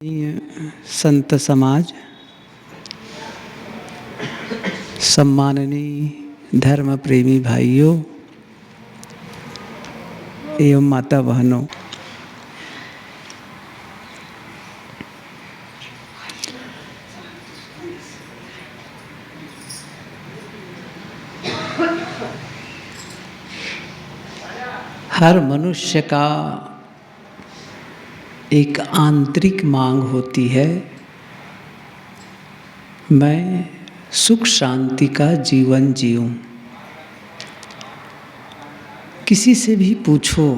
संत समाज, सम्माननीय धर्म प्रेमी भाइयों एवं माता बहनों, हर मनुष्य का एक आंतरिक मांग होती है, मैं सुख शांति का जीवन जीऊं। किसी से भी पूछो,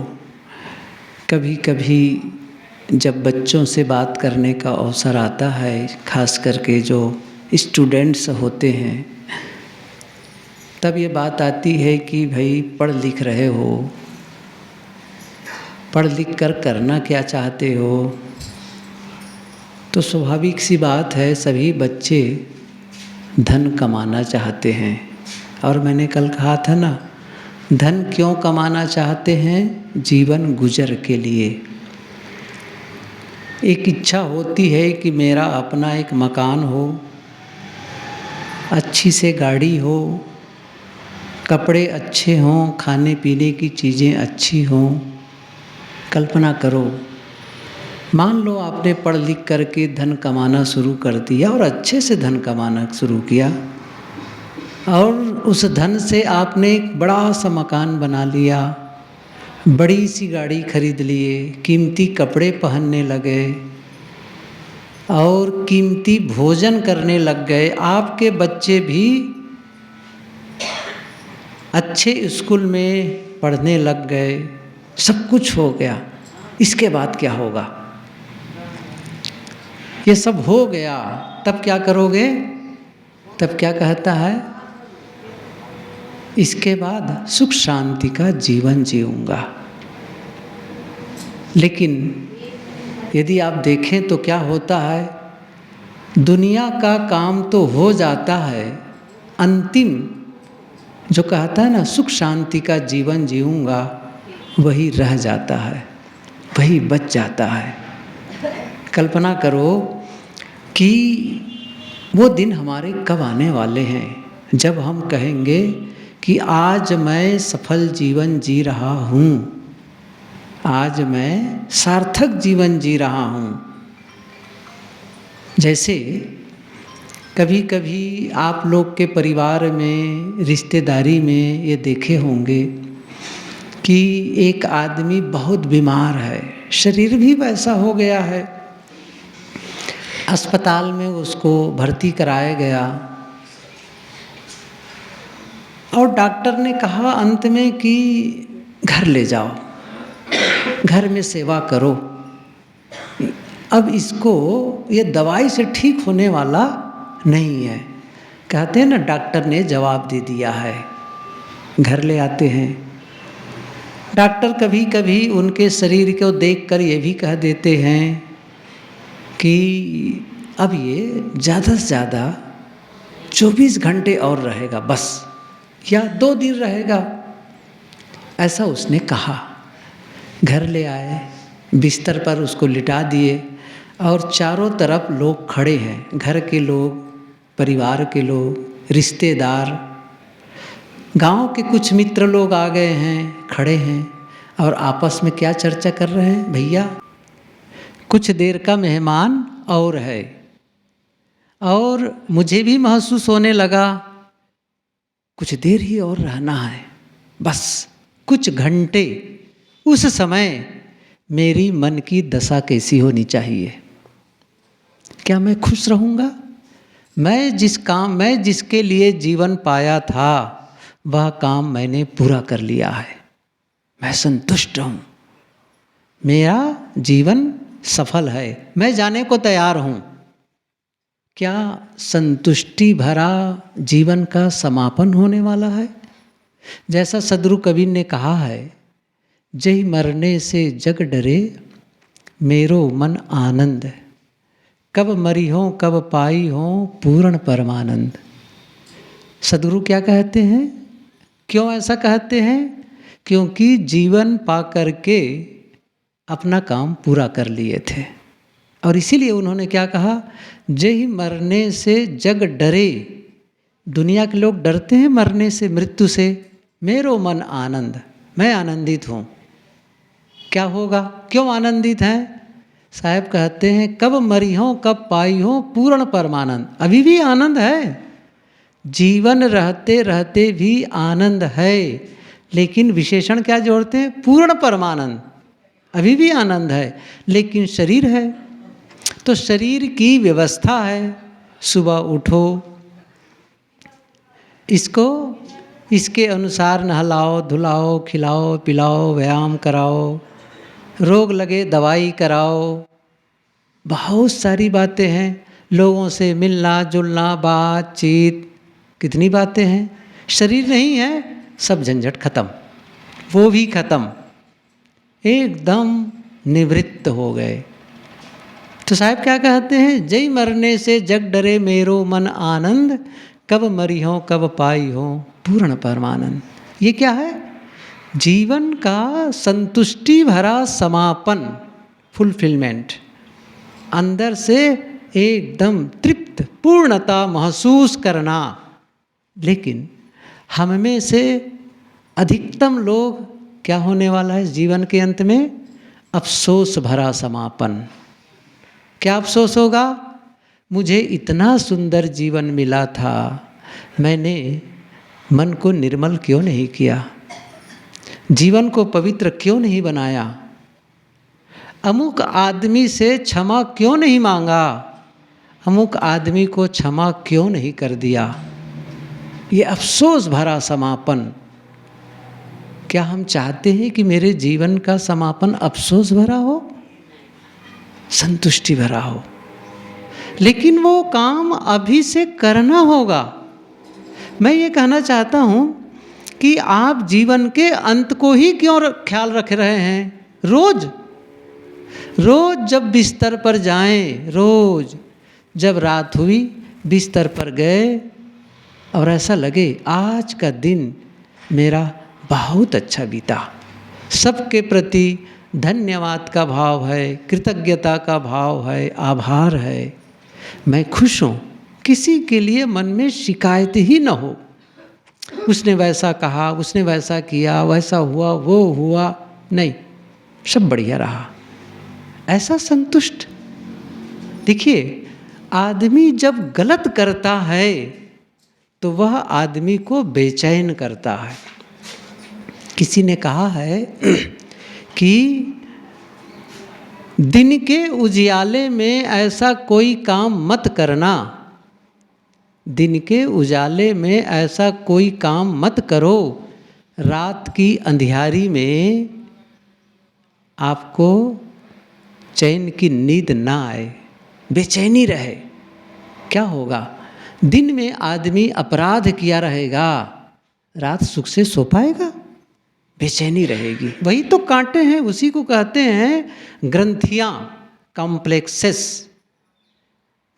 कभी कभी जब बच्चों से बात करने का अवसर आता है, खास करके जो स्टूडेंट्स होते हैं, तब ये बात आती है कि भाई पढ़ लिख रहे हो, पढ़ लिख कर करना क्या चाहते हो। तो स्वाभाविक सी बात है, सभी बच्चे धन कमाना चाहते हैं। और मैंने कल कहा था ना, धन क्यों कमाना चाहते हैं? जीवन गुजर के लिए। एक इच्छा होती है कि मेरा अपना एक मकान हो, अच्छी से गाड़ी हो, कपड़े अच्छे हों, खाने पीने की चीज़ें अच्छी हों। कल्पना करो, मान लो आपने पढ़ लिख करके धन कमाना शुरू कर दिया और अच्छे से धन कमाना शुरू किया, और उस धन से आपने एक बड़ा सा मकान बना लिया, बड़ी सी गाड़ी खरीद लिए, कीमती कपड़े पहनने लगे और कीमती भोजन करने लग गए। आपके बच्चे भी अच्छे स्कूल में पढ़ने लग गए, सब कुछ हो गया। इसके बाद क्या होगा? ये सब हो गया, तब क्या करोगे? तब क्या कहता है? इसके बाद सुख शांति का जीवन जीऊंगा। लेकिन यदि आप देखें तो क्या होता है, दुनिया का काम तो हो जाता है, अंतिम जो कहता है ना सुख शांति का जीवन जीऊंगा, वही रह जाता है, वही बच जाता है। कल्पना करो कि वो दिन हमारे कब आने वाले हैं, जब हम कहेंगे कि आज मैं सफल जीवन जी रहा हूँ, आज मैं सार्थक जीवन जी रहा हूँ। जैसे कभी कभी आप लोग के परिवार में, रिश्तेदारी में ये देखे होंगे कि एक आदमी बहुत बीमार है, शरीर भी वैसा हो गया है, अस्पताल में उसको भर्ती कराया गया और डॉक्टर ने कहा अंत में कि घर ले जाओ, घर में सेवा करो। अब इसको ये दवाई से ठीक होने वाला नहीं है। कहते हैं ना, डॉक्टर ने जवाब दे दिया है, घर ले आते हैं। डॉक्टर कभी कभी उनके शरीर को देखकर ये भी कह देते हैं कि अब ये ज़्यादा से ज़्यादा 24 घंटे और रहेगा बस, या 2 दिन रहेगा, ऐसा उसने कहा। घर ले आए, बिस्तर पर उसको लिटा दिए और चारों तरफ लोग खड़े हैं, घर के लोग, परिवार के लोग, रिश्तेदार, गांव के कुछ मित्र लोग आ गए हैं, खड़े हैं और आपस में क्या चर्चा कर रहे हैं? भैया कुछ देर का मेहमान और है, और मुझे भी महसूस होने लगा कुछ देर ही और रहना है, बस कुछ घंटे। उस समय मेरी मन की दशा कैसी होनी चाहिए? क्या मैं खुश रहूँगा? मैं जिसके लिए जीवन पाया था, वह काम मैंने पूरा कर लिया है, मैं संतुष्ट हूँ, मेरा जीवन सफल है, मैं जाने को तैयार हूँ। क्या संतुष्टि भरा जीवन का समापन होने वाला है? जैसा सदगुरु कबीर ने कहा है, जय मरने से जग डरे, मेरो मन आनंद, कब मरी हो कब पाई हो पूर्ण परमानंद। सदगुरु क्या कहते हैं? क्यों ऐसा कहते हैं? क्योंकि जीवन पा करके अपना काम पूरा कर लिए थे, और इसीलिए उन्होंने क्या कहा, जय मरने से जग डरे। दुनिया के लोग डरते हैं मरने से, मृत्यु से। मेरो मन आनंद, मैं आनंदित हूँ। क्या होगा, क्यों आनंदित हैं? साहब कहते हैं कब मरी हो कब पाई हो पूर्ण परमानंद। अभी भी आनंद है, जीवन रहते रहते भी आनंद है, लेकिन विशेषण क्या जोड़ते हैं? पूर्ण परमानंद। अभी भी आनंद है, लेकिन शरीर है, तो शरीर की व्यवस्था है। सुबह उठो, इसको इसके अनुसार नहलाओ धुलाओ खिलाओ पिलाओ व्यायाम कराओ, रोग लगे दवाई कराओ, बहुत सारी बातें हैं। लोगों से मिलना जुलना बातचीत, कितनी बातें हैं। शरीर नहीं है, सब झंझट खत्म, वो भी खत्म, एकदम निवृत्त हो गए। तो साहब क्या कहते हैं, जय मरने से जग डरे मेरो मन आनंद, कब मरी हो कब पाई हो पूर्ण परमानंद। ये क्या है? जीवन का संतुष्टि भरा समापन, फुलफिलमेंट, अंदर से एकदम तृप्त पूर्णता महसूस करना। लेकिन हम में से अधिकतम लोग क्या होने वाला है जीवन के अंत में? अफसोस भरा समापन। क्या अफसोस होगा? मुझे इतना सुंदर जीवन मिला था, मैंने मन को निर्मल क्यों नहीं किया, जीवन को पवित्र क्यों नहीं बनाया, अमुक आदमी से क्षमा क्यों नहीं मांगा, अमुक आदमी को क्षमा क्यों नहीं कर दिया। ये अफसोस भरा समापन। क्या हम चाहते हैं कि मेरे जीवन का समापन अफसोस भरा हो, संतुष्टि भरा हो? लेकिन वो काम अभी से करना होगा। मैं ये कहना चाहता हूँ कि आप जीवन के अंत को ही क्यों ख्याल रख रहे हैं? रोज रोज जब बिस्तर पर जाएं, रोज जब रात हुई बिस्तर पर गए और ऐसा लगे आज का दिन मेरा बहुत अच्छा बीता, सबके प्रति धन्यवाद का भाव है, कृतज्ञता का भाव है, आभार है, मैं खुश हूँ, किसी के लिए मन में शिकायत ही न हो। उसने वैसा कहा, उसने वैसा किया, वैसा हुआ, वो हुआ, नहीं, सब बढ़िया रहा, ऐसा संतुष्ट। देखिए, आदमी जब गलत करता है तो वह आदमी को बेचैन करता है। किसी ने कहा है कि दिन के उजियाले में ऐसा कोई काम मत करना, दिन के उजाले में ऐसा कोई काम मत करो, रात की अंधियारी में आपको चैन की नींद ना आए, बेचैनी रहे। क्या होगा? दिन में आदमी अपराध किया रहेगा, रात सुख से सो पाएगा? बेचैनी रहेगी। वही तो कांटे हैं, उसी को कहते हैं ग्रंथियाँ, कॉम्प्लेक्सेस।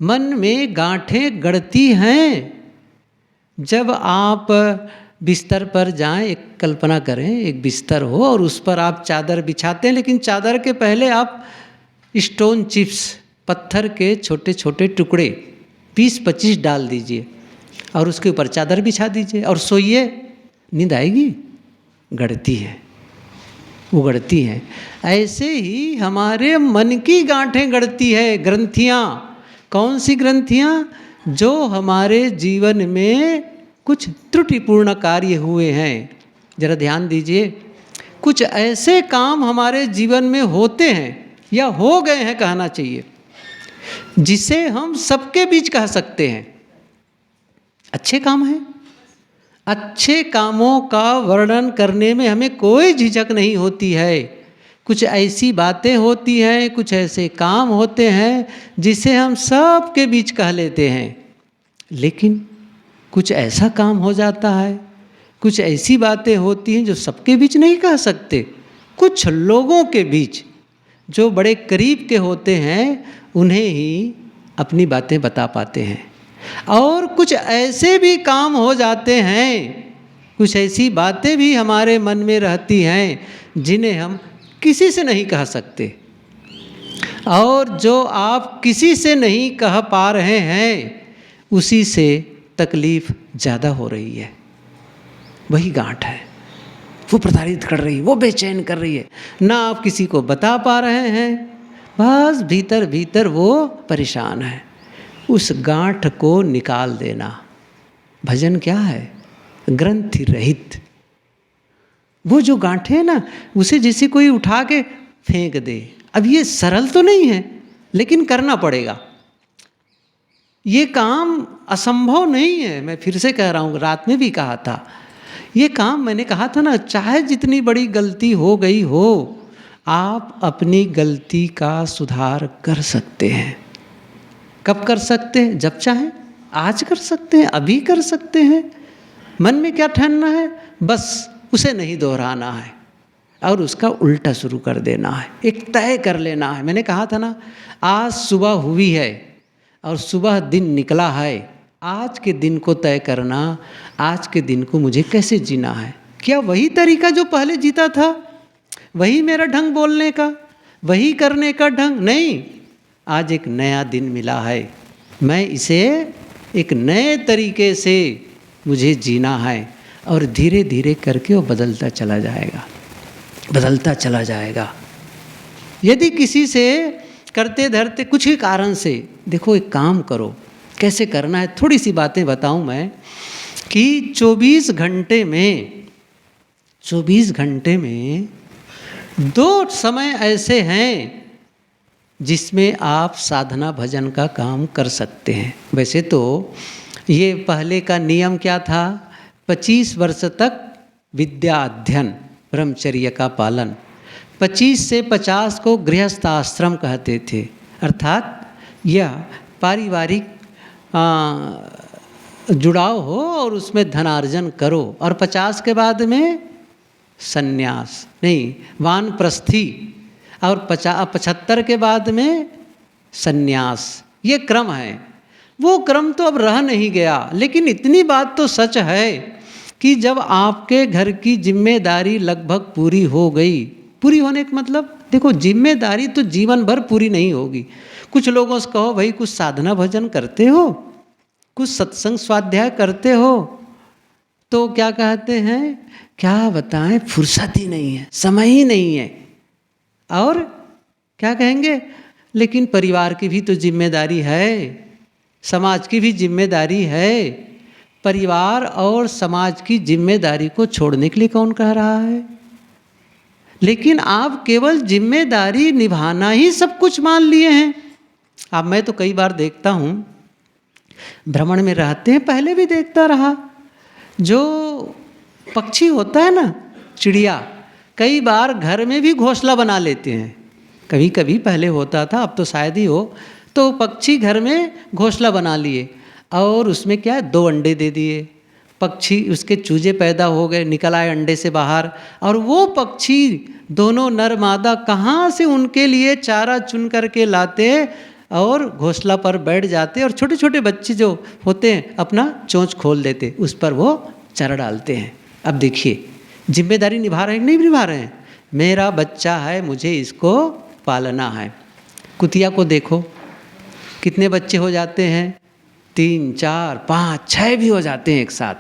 मन में गांठें गढ़ती हैं। जब आप बिस्तर पर जाएं, एक कल्पना करें, एक बिस्तर हो और उस पर आप चादर बिछाते हैं, लेकिन चादर के पहले आप स्टोन चिप्स, पत्थर के छोटे छोटे टुकड़े 20-25 डाल दीजिए और उसके ऊपर चादर बिछा दीजिए और सोइए। नींद आएगी? गढ़ती है, उगड़ती हैं। ऐसे ही हमारे मन की गांठें गढ़ती है, ग्रंथियाँ। कौन सी ग्रंथियाँ? जो हमारे जीवन में कुछ त्रुटिपूर्ण कार्य हुए हैं। जरा ध्यान दीजिए, कुछ ऐसे काम हमारे जीवन में होते हैं या हो गए हैं कहना चाहिए, जिसे हम सबके बीच कह सकते हैं अच्छे काम हैं। अच्छे कामों का वर्णन करने में हमें कोई झिझक नहीं होती है। कुछ ऐसी बातें होती हैं, कुछ ऐसे काम होते हैं जिसे हम सबके बीच कह लेते हैं, लेकिन कुछ ऐसा काम हो जाता है, कुछ ऐसी बातें होती हैं जो सबके बीच नहीं कह सकते। कुछ लोगों के बीच जो बड़े करीब के होते हैं उन्हें ही अपनी बातें बता पाते हैं। और कुछ ऐसे भी काम हो जाते हैं, कुछ ऐसी बातें भी हमारे मन में रहती हैं जिन्हें हम किसी से नहीं कह सकते। और जो आप किसी से नहीं कह पा रहे हैं उसी से तकलीफ ज़्यादा हो रही है। वही गांठ है, वो प्रताड़ित कर रही है, वो बेचैन कर रही है। ना आप किसी को बता पा रहे हैं, बस भीतर भीतर वो परेशान है। उस गांठ को निकाल देना। भजन क्या है? ग्रंथि रहित। वो जो गांठें है ना, उसे जैसे कोई उठा के फेंक दे। अब ये सरल तो नहीं है, लेकिन करना पड़ेगा। ये काम असंभव नहीं है। मैं फिर से कह रहा हूँ, रात में भी कहा था, ये काम मैंने कहा था ना, चाहे जितनी बड़ी गलती हो गई हो, आप अपनी गलती का सुधार कर सकते हैं। कब कर सकते हैं? जब चाहें। आज कर सकते हैं, अभी कर सकते हैं। मन में क्या ठानना है? बस उसे नहीं दोहराना है और उसका उल्टा शुरू कर देना है। एक तय कर लेना है। मैंने कहा था ना, आज सुबह हुई है और सुबह दिन निकला है। आज के दिन को तय करना, आज के दिन को मुझे कैसे जीना है। क्या वही तरीका जो पहले जीता था, वही मेरा ढंग बोलने का, वही करने का ढंग? नहीं, आज एक नया दिन मिला है। मैं इसे एक नए तरीके से मुझे जीना है और धीरे धीरे करके वो बदलता चला जाएगा, बदलता चला जाएगा। यदि किसी से करते धरते कुछ ही कारण से, देखो एक काम करो, कैसे करना है थोड़ी सी बातें बताऊं मैं, कि 24 घंटे में 2 समय ऐसे हैं जिसमें आप साधना भजन का काम कर सकते हैं। वैसे तो ये पहले का नियम क्या था? 25 वर्ष तक विद्या अध्ययन, ब्रह्मचर्य का पालन। 25 से 50 को गृहस्थ आश्रम कहते थे, अर्थात यह पारिवारिक जुड़ाव हो और उसमें धनार्जन करो। और 50 के बाद में संन्यास, नहीं वानप्रस्थी, और 75 के बाद में संन्यास। ये क्रम है। वो क्रम तो अब रह नहीं गया, लेकिन इतनी बात तो सच है कि जब आपके घर की जिम्मेदारी लगभग पूरी हो गई, पूरी होने का मतलब देखो, जिम्मेदारी तो जीवन भर पूरी नहीं होगी। कुछ लोगों से कहो भाई कुछ साधना भजन करते हो, कुछ सत्संग स्वाध्याय करते हो, तो क्या कहते हैं, क्या बताएं, फुर्सत ही नहीं है, समय ही नहीं है। और क्या कहेंगे, लेकिन परिवार की भी तो जिम्मेदारी है, समाज की भी जिम्मेदारी है। परिवार और समाज की जिम्मेदारी को छोड़ने के लिए कौन कह रहा है? लेकिन आप केवल जिम्मेदारी निभाना ही सब कुछ मान लिए हैं। अब मैं तो कई बार देखता हूँ, भ्रमण में रहते हैं, पहले भी देखता रहा, जो पक्षी होता है ना, चिड़िया, कई बार घर में भी घोंसला बना लेते हैं। कभी कभी पहले होता था, अब तो शायद ही हो, तो पक्षी घर में घोंसला बना लिए और उसमें क्या है, 2 अंडे दे दिए। पक्षी, उसके चूजे पैदा हो गए, निकल आए अंडे से बाहर, और वो पक्षी दोनों नर मादा कहाँ से उनके लिए चारा चुन करके लाते और घोंसला पर बैठ जाते, और छोटे छोटे बच्चे जो होते हैं अपना चोंच खोल देते, उस पर वो चारा डालते हैं। अब देखिए, जिम्मेदारी निभा रहे हैं कि नहीं निभा रहे हैं? मेरा बच्चा है, मुझे इसको पालना है। कुतिया को देखो, कितने बच्चे हो जाते हैं, 3, 4, 5, 6 भी हो जाते हैं एक साथ,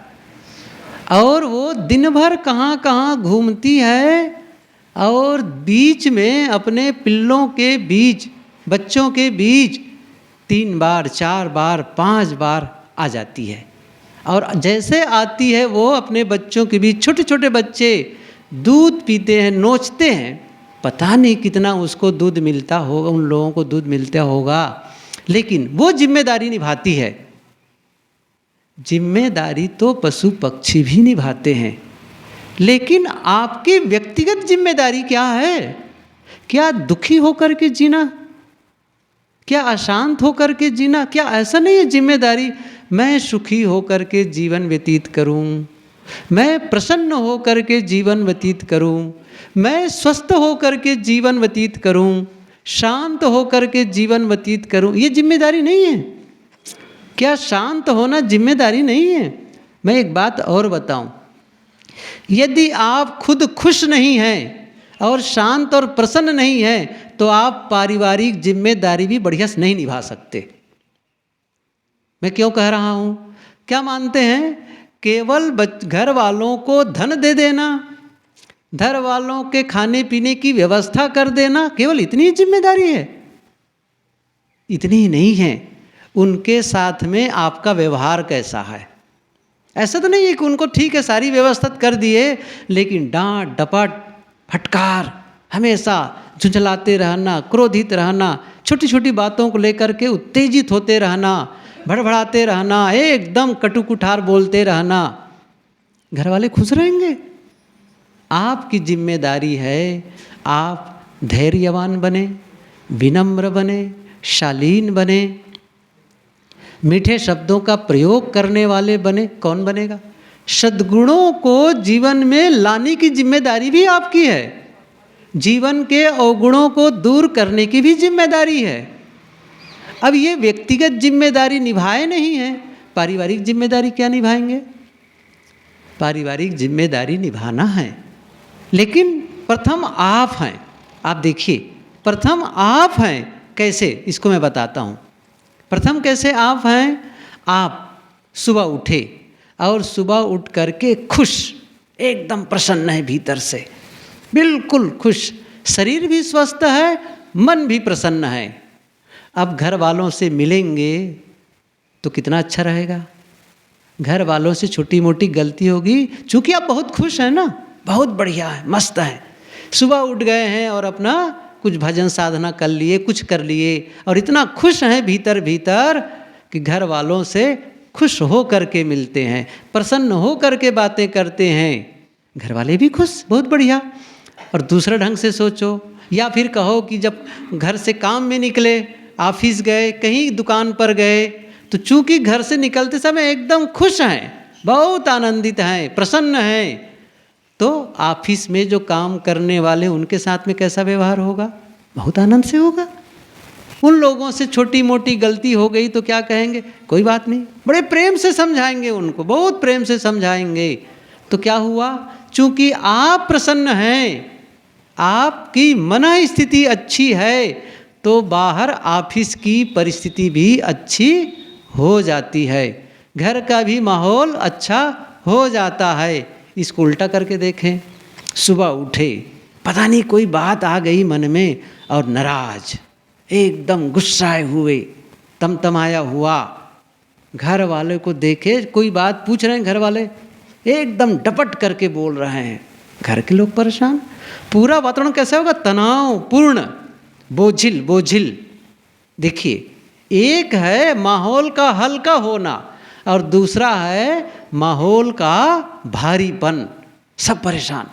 और वो दिन भर कहाँ कहाँ घूमती है और बीच में अपने पिल्लों के बीच, बच्चों के बीच 3 बार, 4 बार, 5 बार आ जाती है। और जैसे आती है वो अपने बच्चों के बीच, छोटे छोटे बच्चे दूध पीते हैं, नोचते हैं, पता नहीं कितना उसको दूध मिलता होगा, उन लोगों को दूध मिलता होगा, लेकिन वो जिम्मेदारी निभाती है। जिम्मेदारी तो पशु पक्षी भी निभाते हैं, लेकिन आपकी व्यक्तिगत जिम्मेदारी क्या है? क्या दुखी होकर के जीना, क्या अशांत होकर के जीना? क्या ऐसा नहीं है जिम्मेदारी, मैं सुखी होकर के जीवन व्यतीत करूं, मैं प्रसन्न होकर के जीवन व्यतीत करूं, मैं स्वस्थ होकर के जीवन व्यतीत करूं, शांत होकर के जीवन व्यतीत करूं? ये जिम्मेदारी नहीं है। क्या शांत होना जिम्मेदारी नहीं है? मैं एक बात और बताऊं, यदि आप खुद खुश नहीं हैं और शांत और प्रसन्न नहीं है तो आप पारिवारिक जिम्मेदारी भी बढ़िया से नहीं निभा सकते। मैं क्यों कह रहा हूँ? क्या मानते हैं? केवल घर वालों को धन दे देना, घर वालों के खाने पीने की व्यवस्था कर देना, केवल इतनी जिम्मेदारी है? इतनी ही नहीं है, उनके साथ में आपका व्यवहार कैसा है। ऐसा तो नहीं है कि उनको ठीक है सारी व्यवस्था कर दिए, लेकिन डांट डपट फटकार, हमेशा झुंझलाते रहना, क्रोधित रहना, छोटी छोटी बातों को लेकर के उत्तेजित होते रहना, भड़बड़ाते रहना, एकदम कटुकुठार बोलते रहना, घर वाले खुश रहेंगे? आपकी जिम्मेदारी है आप धैर्यवान बने, विनम्र बने, शालीन बने, मीठे शब्दों का प्रयोग करने वाले बने। कौन बनेगा? सद्गुणों को जीवन में लाने की जिम्मेदारी भी आपकी है, जीवन के अवगुणों को दूर करने की भी जिम्मेदारी है। अब ये व्यक्तिगत जिम्मेदारी निभाए नहीं है, पारिवारिक जिम्मेदारी क्या निभाएंगे? पारिवारिक जिम्मेदारी निभाना है, लेकिन प्रथम आप हैं। आप देखिए, प्रथम आप हैं। कैसे? इसको मैं बताता हूँ। प्रथम कैसे आप हैं? आप सुबह उठे और सुबह उठ करके खुश, एकदम प्रसन्न है भीतर से, बिल्कुल खुश, शरीर भी स्वस्थ है, मन भी प्रसन्न है। अब घर वालों से मिलेंगे तो कितना अच्छा रहेगा। घर वालों से छोटी मोटी गलती होगी, चूँकि आप बहुत खुश हैं ना, बहुत बढ़िया है, मस्त है, सुबह उठ गए हैं और अपना कुछ भजन साधना कर लिए, कुछ कर लिए और इतना खुश हैं भीतर भीतर कि घर वालों से खुश हो करके मिलते हैं, प्रसन्न हो करके बातें करते हैं, घर वाले भी खुश, बहुत बढ़िया। और दूसरे ढंग से सोचो, या फिर कहो कि जब घर से काम में निकले, ऑफिस गए, कहीं दुकान पर गए, तो चूँकि घर से निकलते समय एकदम खुश हैं, बहुत आनंदित हैं, प्रसन्न हैं, तो ऑफिस में जो काम करने वाले उनके साथ में कैसा व्यवहार होगा? बहुत आनंद से होगा। उन लोगों से छोटी मोटी गलती हो गई तो क्या कहेंगे? कोई बात नहीं, बड़े प्रेम से समझाएंगे उनको, बहुत प्रेम से समझाएंगे। तो क्या हुआ? चूँकि आप प्रसन्न हैं, आपकी मन स्थिति अच्छी है, तो बाहर ऑफिस की परिस्थिति भी अच्छी हो जाती है, घर का भी माहौल अच्छा हो जाता है। इसको उल्टा करके देखें, सुबह उठे, पता नहीं कोई बात आ गई मन में और नाराज, एकदम गुस्साए हुए, तमतमाया हुआ, घर वाले को देखे, कोई बात पूछ रहे हैं घर वाले, एकदम डपट करके बोल रहे हैं, घर के लोग परेशान, पूरा वातावरण कैसा होगा? तनाव पूर्ण, बोझिल। देखिए, एक है माहौल का हल्का होना और दूसरा है माहौल का भारीपन, सब परेशान।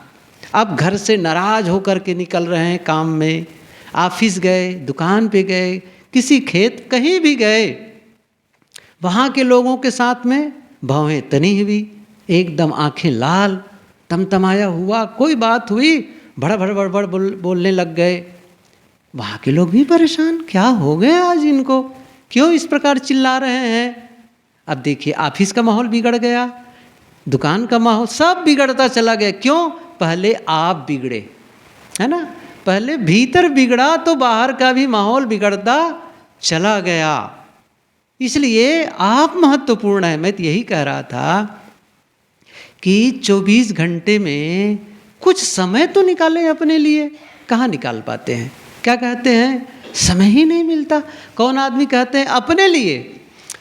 अब घर से नाराज होकर के निकल रहे हैं काम में, ऑफिस गए, दुकान पे गए, किसी खेत कहीं भी गए, वहाँ के लोगों के साथ में भौहें तनी हुई, एकदम आंखें लाल, तमतमाया हुआ, कोई बात हुई भड़ बोलने लग गए। वहाँ के लोग भी परेशान, क्या हो गए आज इनको, क्यों इस प्रकार चिल्ला रहे हैं? अब देखिए, ऑफिस का माहौल बिगड़ गया, दुकान का माहौल, सब बिगड़ता चला गया। क्यों? पहले आप बिगड़े, है ना, पहले भीतर बिगड़ा तो बाहर का भी माहौल बिगड़ता चला गया। इसलिए आप महत्वपूर्ण है। मैं तो यही कह रहा था कि 24 घंटे में कुछ समय तो निकालें अपने लिए। कहाँ निकाल पाते हैं? क्या कहते हैं? समय ही नहीं मिलता। कौन आदमी कहते हैं अपने लिए,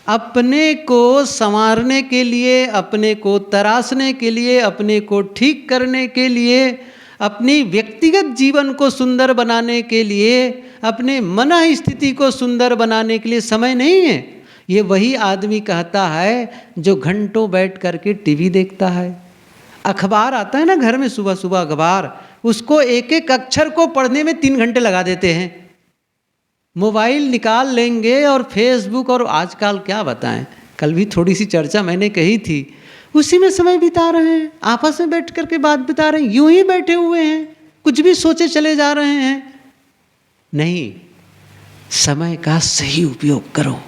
अपने को संवारने के लिए, अपने को तराशने के लिए, अपने को ठीक करने के लिए, अपनी व्यक्तिगत जीवन को सुंदर बनाने के लिए, अपने मन स्थिति को सुंदर बनाने के लिए समय नहीं है। ये वही आदमी कहता है जो घंटों बैठ करके टीवी देखता है। अखबार आता है ना घर में, सुबह सुबह अखबार, उसको एक एक अक्षर को पढ़ने में 3 घंटे लगा देते हैं। मोबाइल निकाल लेंगे और फेसबुक, और आजकल क्या बताएं, कल भी थोड़ी सी चर्चा मैंने कही थी, उसी में समय बिता रहे हैं, आपस में बैठ करके बात बिता रहे हैं, यूं ही बैठे हुए हैं, कुछ भी सोचे चले जा रहे हैं। नहीं, समय का सही उपयोग करो,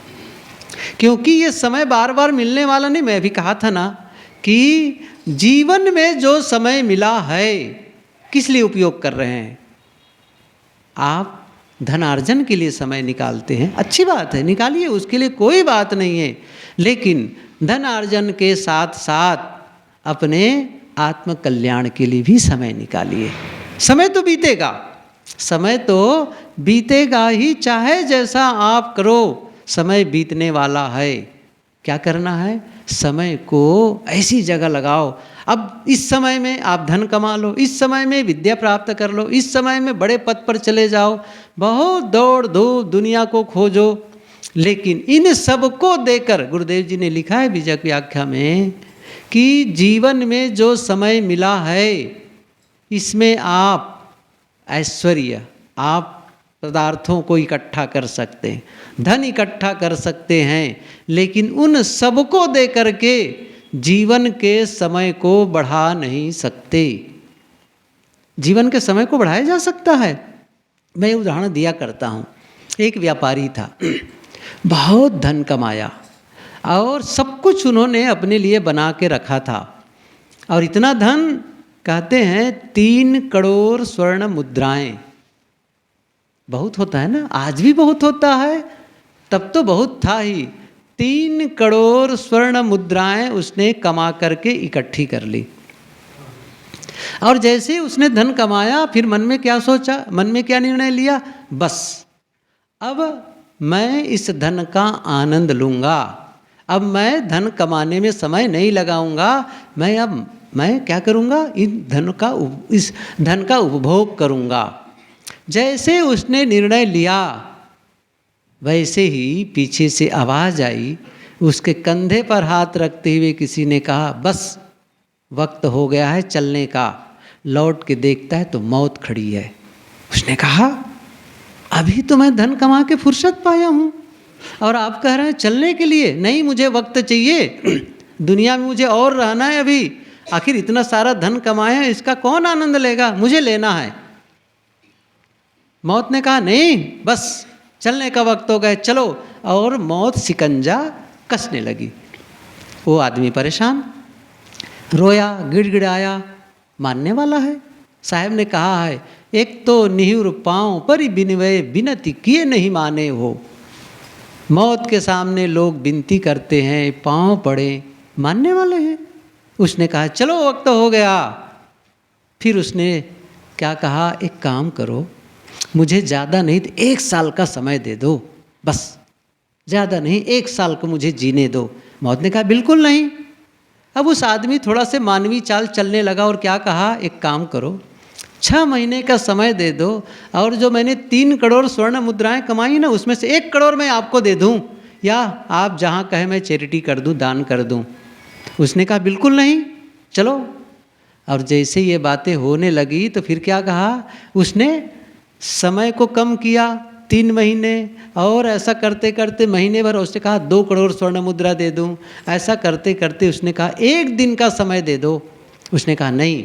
क्योंकि ये समय बार बार मिलने वाला नहीं। मैं भी कहा था ना कि जीवन में जो समय मिला है किस लिए उपयोग कर रहे हैं? आप धनार्जन के लिए समय निकालते हैं, अच्छी बात है, निकालिए, उसके लिए कोई बात नहीं है। लेकिन धनार्जन के साथ साथ अपने आत्म कल्याण के लिए भी समय निकालिए। समय तो बीतेगा, समय तो बीतेगा ही, चाहे जैसा आप करो, समय बीतने वाला है। क्या करना है? समय को ऐसी जगह लगाओ। अब इस समय में आप धन कमा लो, इस समय में विद्या प्राप्त कर लो, इस समय में बड़े पद पर चले जाओ, बहुत दौड़ धूप दुनिया को खोजो। लेकिन इन सबको देकर गुरुदेव जी ने लिखा है बीजक व्याख्या में कि जीवन में जो समय मिला है इसमें आप ऐश्वर्य, आप पदार्थों को इकट्ठा कर सकते हैं, धन इकट्ठा कर सकते हैं, लेकिन उन सबको दे करके जीवन के समय को बढ़ा नहीं सकते। जीवन के समय को बढ़ाया जा सकता है। मैं उदाहरण दिया करता हूँ। एक व्यापारी था, बहुत धन कमाया और सब कुछ उन्होंने अपने लिए बना के रखा था, और इतना धन, कहते हैं 3 करोड़ स्वर्ण मुद्राएं। बहुत होता है ना, आज भी बहुत होता है, तब तो बहुत था ही। 3 करोड़ स्वर्ण मुद्राएं उसने कमा करके इकट्ठी कर ली। और जैसे उसने धन कमाया, फिर मन में क्या सोचा, मन में क्या निर्णय लिया, बस अब मैं इस धन का आनंद लूँगा, अब मैं धन कमाने में समय नहीं लगाऊंगा, मैं क्या करूँगा, इस धन का उपभोग करूँगा। जैसे उसने निर्णय लिया, वैसे ही पीछे से आवाज़ आई, उसके कंधे पर हाथ रखते हुए किसी ने कहा, बस वक्त हो गया है चलने का। लौट के देखता है तो मौत खड़ी है। उसने कहा, अभी तो मैं धन कमा के फुर्सत पाया हूँ और आप कह रहे हैं चलने के लिए? नहीं, मुझे वक्त चाहिए, दुनिया में मुझे और रहना है अभी। आखिर इतना सारा धन कमाया, इसका कौन आनंद लेगा, मुझे लेना है। मौत ने कहा, नहीं, बस चलने का वक्त हो गया, चलो। और मौत शिकंजा कसने लगी। वो आदमी परेशान, रोया, गिड़गिड़ाया, मानने वाला है। साहब ने कहा है, एक तो निहुर पाँव पर बिनवे बिनती किए नहीं माने हो। मौत के सामने लोग विनती करते हैं, पाँव पड़े, मानने वाले हैं। उसने कहा, चलो वक्त हो गया। फिर उसने क्या कहा, एक काम करो, मुझे ज़्यादा नहीं तो 1 साल का समय दे दो, बस ज़्यादा नहीं, 1 साल को मुझे जीने दो। मौत ने कहा, बिल्कुल नहीं। अब उस आदमी थोड़ा से मानवीय चाल चलने लगा और क्या कहा, एक काम करो, 6 महीने का समय दे दो, और जो मैंने 3 करोड़ स्वर्ण मुद्राएं कमाई ना, उसमें से 1 करोड़ मैं आपको दे दूं, या आप जहाँ कहे मैं चैरिटी कर दूं, दान कर दूं। उसने कहा, बिल्कुल नहीं, चलो। और जैसे ये बातें होने लगी तो फिर क्या कहा, उसने समय को कम किया, 3 महीने, और ऐसा करते करते महीने भर। उसने कहा 2 करोड़ स्वर्ण मुद्रा दे दूं। ऐसा करते करते उसने कहा 1 दिन का समय दे दो। उसने कहा नहीं।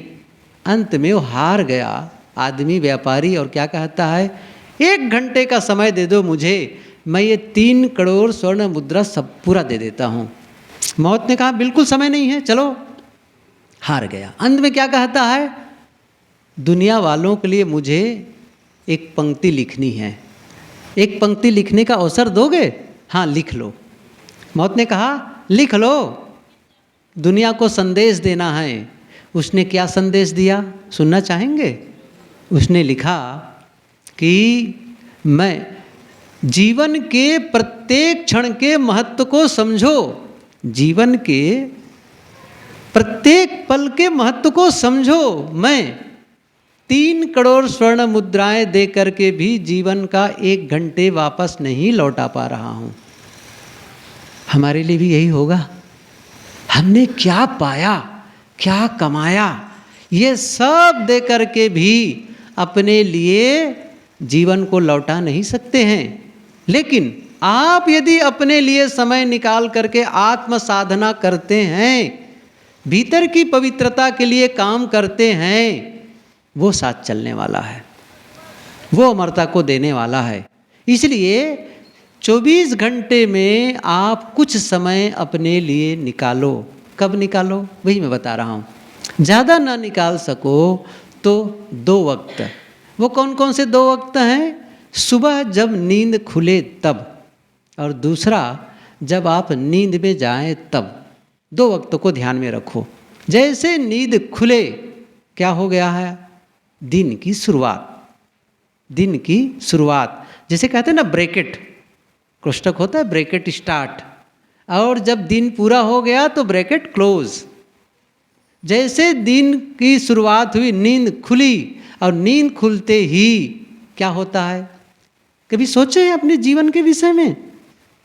अंत में वो हार गया आदमी, व्यापारी, और क्या कहता है, 1 घंटे का समय दे दो मुझे, मैं ये 3 करोड़ स्वर्ण मुद्रा सब पूरा दे देता हूँ। मौत ने कहा, बिल्कुल समय नहीं है, चलो। हार गया। अंत में क्या कहता है, दुनिया वालों के लिए मुझे एक पंक्ति लिखनी है, एक पंक्ति लिखने का अवसर दोगे? हाँ, लिख लो। मौत ने कहा, लिख लो, दुनिया को संदेश देना है। उसने क्या संदेश दिया, सुनना चाहेंगे? उसने लिखा कि मैं जीवन के प्रत्येक क्षण के महत्व को समझो, जीवन के प्रत्येक पल के महत्व को समझो। मैं 3 करोड़ स्वर्ण मुद्राएं दे करके भी जीवन का 1 घंटे वापस नहीं लौटा पा रहा हूँ। हमारे लिए भी यही होगा। हमने क्या पाया, क्या कमाया, ये सब दे करके भी अपने लिए जीवन को लौटा नहीं सकते हैं। लेकिन आप यदि अपने लिए समय निकाल करके आत्म साधना करते हैं, भीतर की पवित्रता के लिए काम करते हैं, वो साथ चलने वाला है, वो अमरता को देने वाला है। इसलिए 24 घंटे में आप कुछ समय अपने लिए निकालो। कब निकालो, वही मैं बता रहा हूँ। ज़्यादा ना निकाल सको तो 2 वक्त, वो कौन कौन से 2 वक्त हैं? सुबह जब नींद खुले तब, और दूसरा जब आप नींद में जाएं तब। 2 वक्तों को ध्यान में रखो। जैसे नींद खुले, क्या हो गया है? दिन की शुरुआत। दिन की शुरुआत, जैसे कहते हैं ना ब्रैकेट, कोष्ठक होता है, ब्रैकेट स्टार्ट, और जब दिन पूरा हो गया तो ब्रैकेट क्लोज। जैसे दिन की शुरुआत हुई, नींद खुली, और नींद खुलते ही क्या होता है? कभी सोचे अपने जीवन के विषय में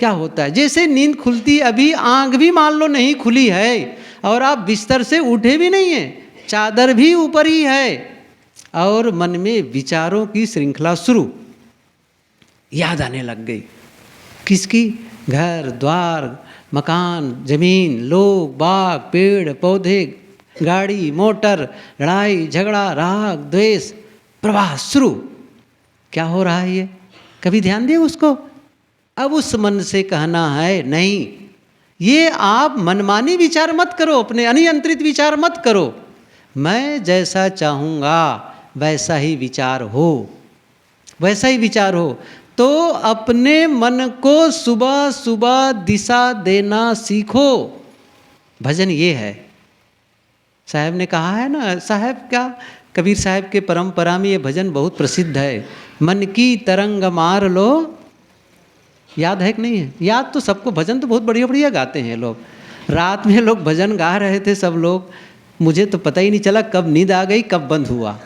क्या होता है? जैसे नींद खुलती, अभी आंख भी मान लो नहीं खुली है और आप बिस्तर से उठे भी नहीं हैं, चादर भी ऊपर ही है, और मन में विचारों की श्रृंखला शुरू, याद आने लग गई। किसकी? घर द्वार, मकान, जमीन, लोग, बाग, पेड़ पौधे, गाड़ी मोटर, लड़ाई झगड़ा, राग द्वेष, प्रवाह शुरू। क्या हो रहा है ये? कभी ध्यान दिए उसको? अब उस मन से कहना है नहीं, ये आप मनमानी विचार मत करो, अपने अनियंत्रित विचार मत करो। मैं जैसा चाहूँगा वैसा ही विचार हो, वैसा ही विचार हो। तो अपने मन को सुबह सुबह दिशा देना सीखो। भजन ये है। साहब ने कहा है ना, साहब क्या, कबीर साहब के परंपरा में ये भजन बहुत प्रसिद्ध है। मन की तरंग मार लो, याद है कि नहीं है? याद तो सबको, भजन तो बहुत बढ़िया बढ़िया गाते हैं लोग। रात में लोग भजन गा रहे थे सब लोग, मुझे तो पता ही नहीं चला कब नींद आ गई कब बंद हुआ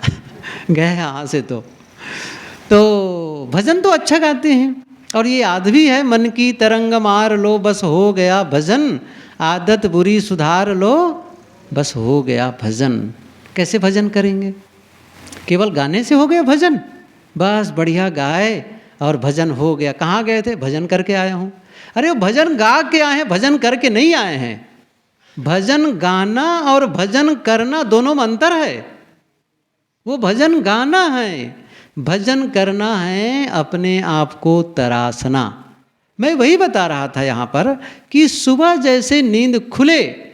गए यहाँ से। तो भजन तो अच्छा गाते हैं, और ये याद भी है, मन की तरंग मार लो बस हो गया भजन, आदत बुरी सुधार लो बस हो गया भजन। कैसे भजन करेंगे? केवल गाने से हो गया भजन? बस बढ़िया गाए और भजन हो गया। कहाँ गए थे? भजन करके आया हूँ। अरे वो भजन गा के आए हैं, भजन करके नहीं आए हैं। भजन गाना और भजन करना दोनों में अंतर है। वो भजन गाना है, भजन करना है अपने आप को तराशना। मैं वही बता रहा था यहाँ पर कि सुबह जैसे नींद खुले,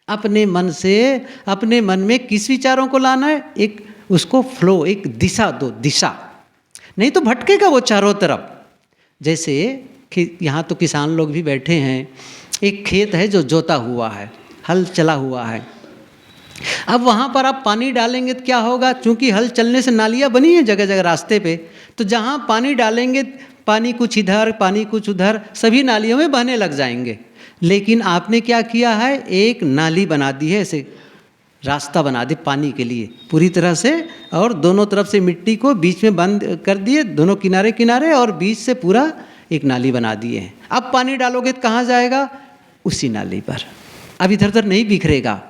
अपने मन से, अपने मन में किस विचारों को लाना है? एक उसको फ्लो, एक दिशा दो, दिशा, नहीं तो भटकेगा वो चारों तरफ। जैसे यहाँ तो किसान लोग भी बैठे हैं, एक खेत है जो जोता हुआ है, हल चला हुआ है। अब वहाँ पर आप पानी डालेंगे तो क्या होगा? चूँकि हल चलने से नालियाँ बनी हैं जगह जगह रास्ते पे, तो जहाँ पानी डालेंगे, पानी कुछ इधर पानी कुछ उधर, सभी नालियों में बहने लग जाएंगे। लेकिन आपने क्या किया है? एक नाली बना दी है, ऐसे रास्ता बना दे पानी के लिए पूरी तरह से, और दोनों तरफ से मिट्टी को बीच में बंद कर दिए, दोनों किनारे किनारे, और बीच से पूरा एक नाली बना दिए हैं। अब पानी डालोगे तो कहाँ जाएगा? उसी नाली पर। अब इधर उधर नहीं बिखरेगा।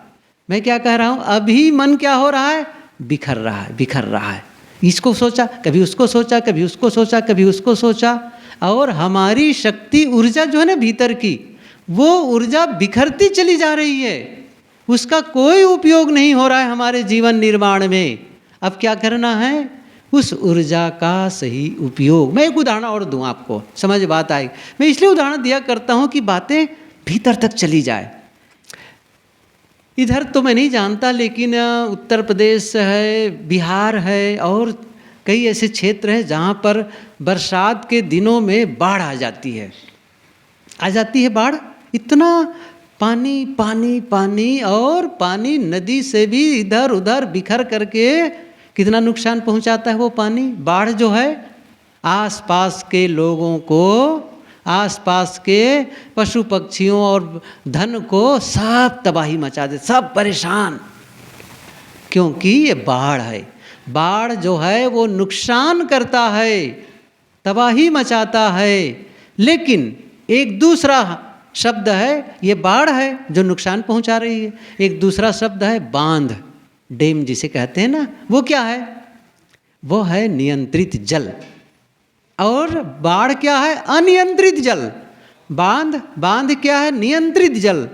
मैं क्या कह रहा हूँ? अभी मन क्या हो रहा है? बिखर रहा है, बिखर रहा है। इसको सोचा, कभी उसको सोचा, कभी उसको सोचा, कभी उसको सोचा, और हमारी शक्ति ऊर्जा जो है ना भीतर की, वो ऊर्जा बिखरती चली जा रही है, उसका कोई उपयोग नहीं हो रहा है हमारे जीवन निर्माण में। अब क्या करना है? उस ऊर्जा का सही उपयोग। मैं एक उदाहरण और दूं आपको, समझ बात आई। मैं इसलिए उदाहरण दिया करता हूं कि बातें भीतर तक चली जाए। इधर तो मैं नहीं जानता, लेकिन उत्तर प्रदेश है, बिहार है, और कई ऐसे क्षेत्र हैं जहाँ पर बरसात के दिनों में बाढ़ आ जाती है। आ जाती है बाढ़, इतना पानी पानी पानी, और पानी नदी से भी इधर उधर बिखर करके कितना नुकसान पहुंचाता है वो पानी। बाढ़ जो है आसपास के लोगों को, आसपास के पशु पक्षियों और धन को सब तबाही मचा दे, सब परेशान, क्योंकि ये बाढ़ है। बाढ़ जो है वो नुकसान करता है, तबाही मचाता है। लेकिन एक दूसरा शब्द है, ये बाढ़ है जो नुकसान पहुंचा रही है। एक दूसरा शब्द है बांध, डैम जिसे कहते हैं ना, वो क्या है? वो है नियंत्रित जल। और बाढ़ क्या है? अनियंत्रित जल। बांध, बांध क्या है? नियंत्रित जल।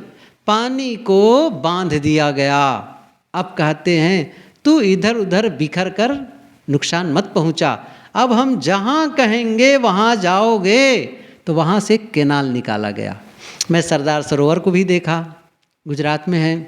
पानी को बांध दिया गया। अब कहते हैं तू इधर उधर बिखर कर नुकसान मत पहुंचा, अब हम जहाँ कहेंगे वहाँ जाओगे। तो वहाँ से केनाल निकाला गया। मैं सरदार सरोवर को भी देखा, गुजरात में है,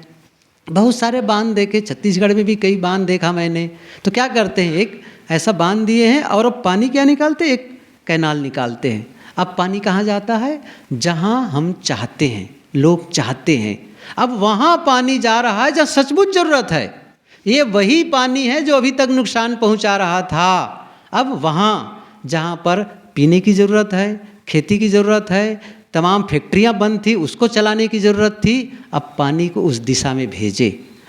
बहुत सारे बांध देखे, छत्तीसगढ़ में भी कई बांध देखा मैंने। तो क्या करते हैं, एक ऐसा बांध दिए हैं और अब पानी क्या निकालते हैं, एक कैनाल निकालते हैं। अब पानी कहाँ जाता है, जहाँ हम चाहते हैं, लोग चाहते हैं। अब वहाँ पानी जा रहा है जहाँ सचमुच ज़रूरत है। ये वही पानी है जो अभी तक नुकसान पहुँचा रहा था। अब वहाँ जहाँ पर पीने की ज़रूरत है, खेती की ज़रूरत है, तमाम फैक्ट्रियाँ बंद थी, उसको चलाने की ज़रूरत थी, अब पानी को उस दिशा में भेजे।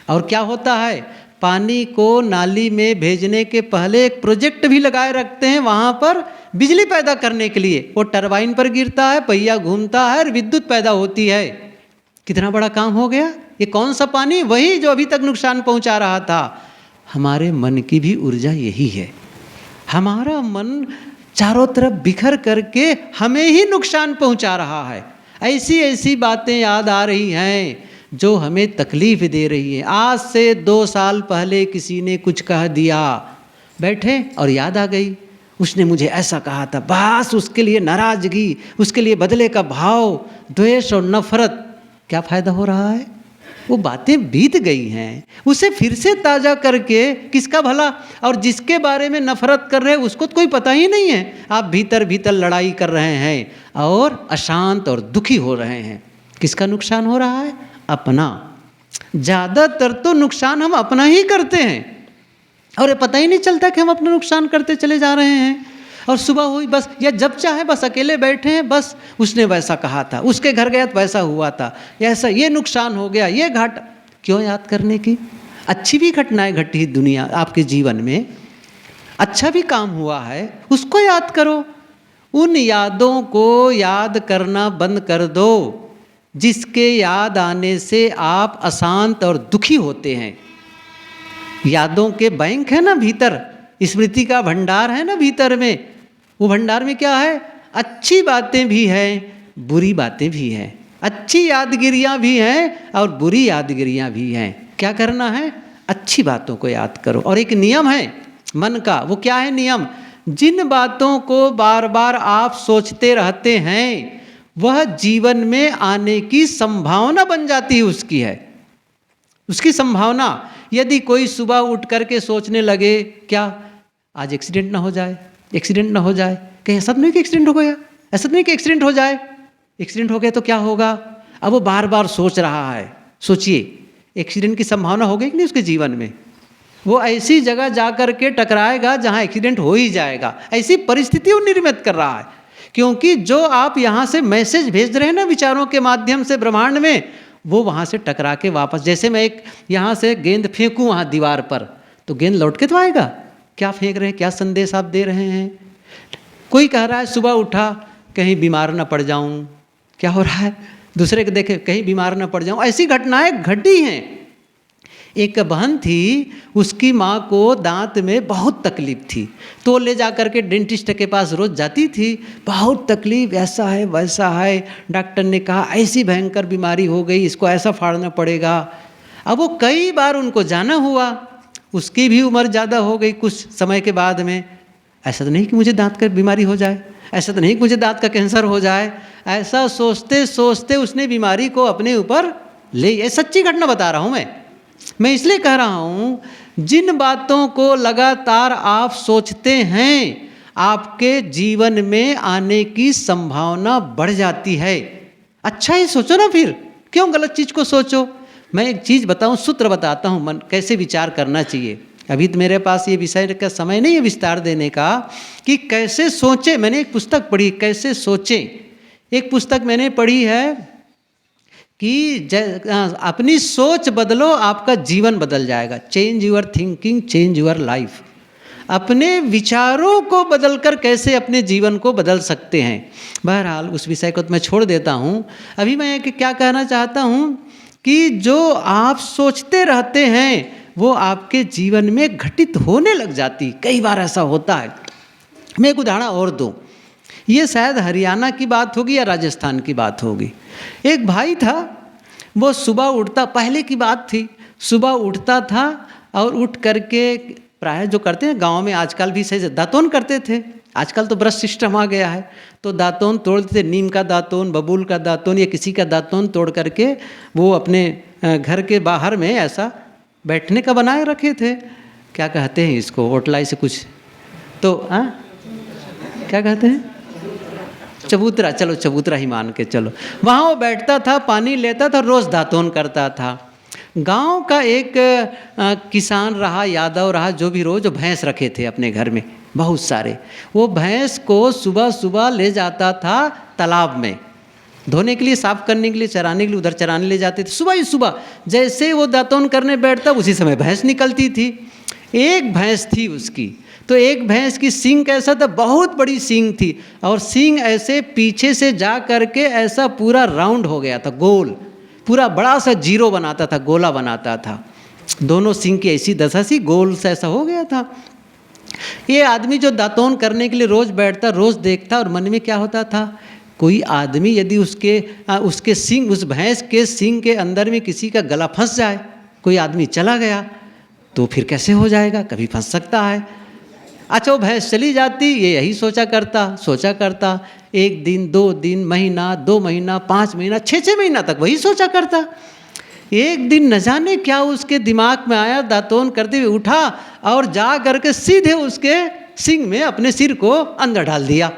और क्या होता है, पानी को नाली में भेजने के पहले एक प्रोजेक्ट भी लगाए रखते हैं वहाँ पर बिजली पैदा करने के लिए। वो टरबाइन पर गिरता है, पहिया घूमता है और विद्युत पैदा होती है। कितना बड़ा काम हो गया। ये कौन सा पानी, वही जो अभी तक नुकसान पहुँचा रहा था। हमारे मन की भी ऊर्जा यही है। हमारा मन चारों तरफ बिखर करके हमें ही नुकसान पहुंचा रहा है। ऐसी ऐसी बातें याद आ रही हैं जो हमें तकलीफ दे रही है। आज से 2 साल पहले किसी ने कुछ कह दिया, बैठे और याद आ गई, उसने मुझे ऐसा कहा था, बस उसके लिए नाराज़गी, उसके लिए बदले का भाव, द्वेष और नफरत। क्या फ़ायदा हो रहा है, वो बातें बीत गई हैं। उसे फिर से ताज़ा करके किसका भला। और जिसके बारे में नफरत कर रहे हैं उसको तो कोई पता ही नहीं है। आप भीतर भीतर लड़ाई कर रहे हैं और अशांत और दुखी हो रहे हैं। किसका नुकसान हो रहा है, अपना। ज़्यादातर तो नुकसान हम अपना ही करते हैं और ये पता ही नहीं चलता कि हम अपना नुकसान करते चले जा रहे हैं। और सुबह हुई बस, या जब चाहे बस अकेले बैठे हैं, बस उसने वैसा कहा था, उसके घर गया तो वैसा हुआ था, ऐसा ये नुकसान हो गया, ये घाटा। क्यों याद करने की, अच्छी भी घटनाएं घटी दुनिया आपके जीवन में, अच्छा भी काम हुआ है, उसको याद करो। उन यादों को याद करना बंद कर दो जिसके याद आने से आप अशांत और दुखी होते हैं। यादों के बैंक है ना भीतर, स्मृति का भंडार है ना भीतर में। वो भंडार में क्या है, अच्छी बातें भी हैं, बुरी बातें भी हैं, अच्छी यादगिरियाँ भी हैं और बुरी यादगिरियाँ भी हैं। क्या करना है, अच्छी बातों को याद करो। और एक नियम है मन का, वो क्या है नियम, जिन बातों को बार बार आप सोचते रहते हैं वह जीवन में आने की संभावना बन जाती है, उसकी है उसकी संभावना। यदि कोई सुबह उठ करके सोचने लगे, क्या आज एक्सीडेंट ना हो जाए, एक्सीडेंट ना हो जाए, कहीं ऐसा तो नहीं कि एक्सीडेंट हो गया, ऐसा तो नहीं कि एक्सीडेंट हो जाए, एक्सीडेंट हो गया तो क्या होगा। अब वो बार बार सोच रहा है। सोचिए, एक्सीडेंट की संभावना हो गई कि नहीं उसके जीवन में। वो ऐसी जगह जा कर के टकराएगा जहाँ एक्सीडेंट हो ही जाएगा। ऐसी परिस्थिति वो निर्मित कर रहा है, क्योंकि जो आप यहाँ से मैसेज भेज रहे हैं ना विचारों के माध्यम से ब्रह्मांड में, वो वहाँ से टकरा के वापस, जैसे मैं एक यहाँ से गेंद फेंकूँ वहाँ दीवार पर, तो गेंद लौट के तो आएगा। क्या फेंक रहे हैं, क्या संदेश आप दे रहे हैं। कोई कह रहा है सुबह उठा कहीं बीमार ना पड़ जाऊँ, क्या हो रहा है, दूसरे को देखे कहीं बीमार ना पड़ जाऊँ। ऐसी घटनाएं घटी हैं। एक बहन थी, उसकी माँ को दांत में बहुत तकलीफ थी, तो ले जा कर के डेंटिस्ट के पास रोज़ जाती थी। बहुत तकलीफ, ऐसा है वैसा है, डॉक्टर ने कहा ऐसी भयंकर बीमारी हो गई, इसको ऐसा फाड़ना पड़ेगा। अब वो कई बार उनको जाना हुआ, उसकी भी उम्र ज़्यादा हो गई कुछ समय के बाद में। ऐसा तो नहीं कि मुझे दांत का बीमारी हो जाए, ऐसा तो नहीं कि मुझे दांत का कैंसर हो जाए। ऐसा सोचते सोचते उसने बीमारी को अपने ऊपर ले, ये सच्ची घटना बता रहा हूँ मैं इसलिए कह रहा हूँ, जिन बातों को लगातार आप सोचते हैं आपके जीवन में आने की संभावना बढ़ जाती है। अच्छा ही सोचो ना, फिर क्यों गलत चीज़ को सोचो। मैं एक चीज़ बताऊँ, सूत्र बताता हूँ मन कैसे विचार करना चाहिए। अभी तो मेरे पास ये विषय का समय नहीं है विस्तार देने का कि कैसे सोचें। मैंने एक पुस्तक पढ़ी, कैसे सोचें। एक पुस्तक मैंने पढ़ी है कि अपनी सोच बदलो, आपका जीवन बदल जाएगा। Change your thinking, change your life. अपने विचारों को बदलकर कैसे अपने जीवन को बदल सकते हैं। बहरहाल उस विषय को तो मैं छोड़ देता हूँ। अभी मैं क्या कहना चाहता हूँ कि जो आप सोचते रहते हैं वो आपके जीवन में घटित होने लग जाती। कई बार ऐसा होता है। मैं एक उदाहरण और दूँ, ये शायद हरियाणा की बात होगी या राजस्थान की बात होगी। एक भाई था, वो सुबह उठता, पहले की बात थी, सुबह उठता था और उठ करके प्राय जो करते हैं गांव में आजकल भी सही से दातून करते थे। आजकल तो ब्रश सिस्टम आ गया है, तो दातून तोड़ते थे, नीम का दातून, बबूल का दातून या किसी का दातून तोड़ करके वो अपने घर के बाहर में ऐसा बैठने का बनाए रखे थे, क्या कहते हैं इसको, ओटलाई से कुछ तो क्या कहते हैं, चबूतरा, चलो चबूतरा ही मान के चलो। वहाँ वो बैठता था, पानी लेता था, रोज़ दातून करता था। गांव का एक किसान रहा, यादव रहा, जो भी रोज़ भैंस रखे थे अपने घर में बहुत सारे, वो भैंस को सुबह सुबह ले जाता था तालाब में धोने के लिए, साफ करने के लिए, चराने के लिए, उधर चराने ले जाते थे सुबह ही सुबह। जैसे वो दातून करने बैठता उसी समय भैंस निकलती थी। एक भैंस थी उसकी, तो एक भैंस की सींग कैसा था, बहुत बड़ी सींग थी, और सींग ऐसे पीछे से जा करके ऐसा पूरा राउंड हो गया था, गोल, पूरा बड़ा सा जीरो बनाता था, गोला बनाता था। दोनों सींग की ऐसी दशा सी, गोल सा ऐसा हो गया था। ये आदमी जो दातून करने के लिए रोज़ बैठता, रोज़ देखता, और मन में क्या होता था, कोई आदमी यदि उसके सींग, उस भैंस के सींग के अंदर में किसी का गला फंस जाए, कोई आदमी चला गया तो फिर कैसे हो जाएगा, कभी फंस सकता है। अच्छा, वो भैंस चली जाती, ये यही सोचा करता, 1 दिन 2 दिन, महीना 2 महीना 5 महीना 6 महीना तक वही सोचा करता। एक दिन न जाने क्या उसके दिमाग में आया, दातून करते हुए उठा और जा करके सीधे उसके सींग में अपने सिर को अंदर डाल दिया।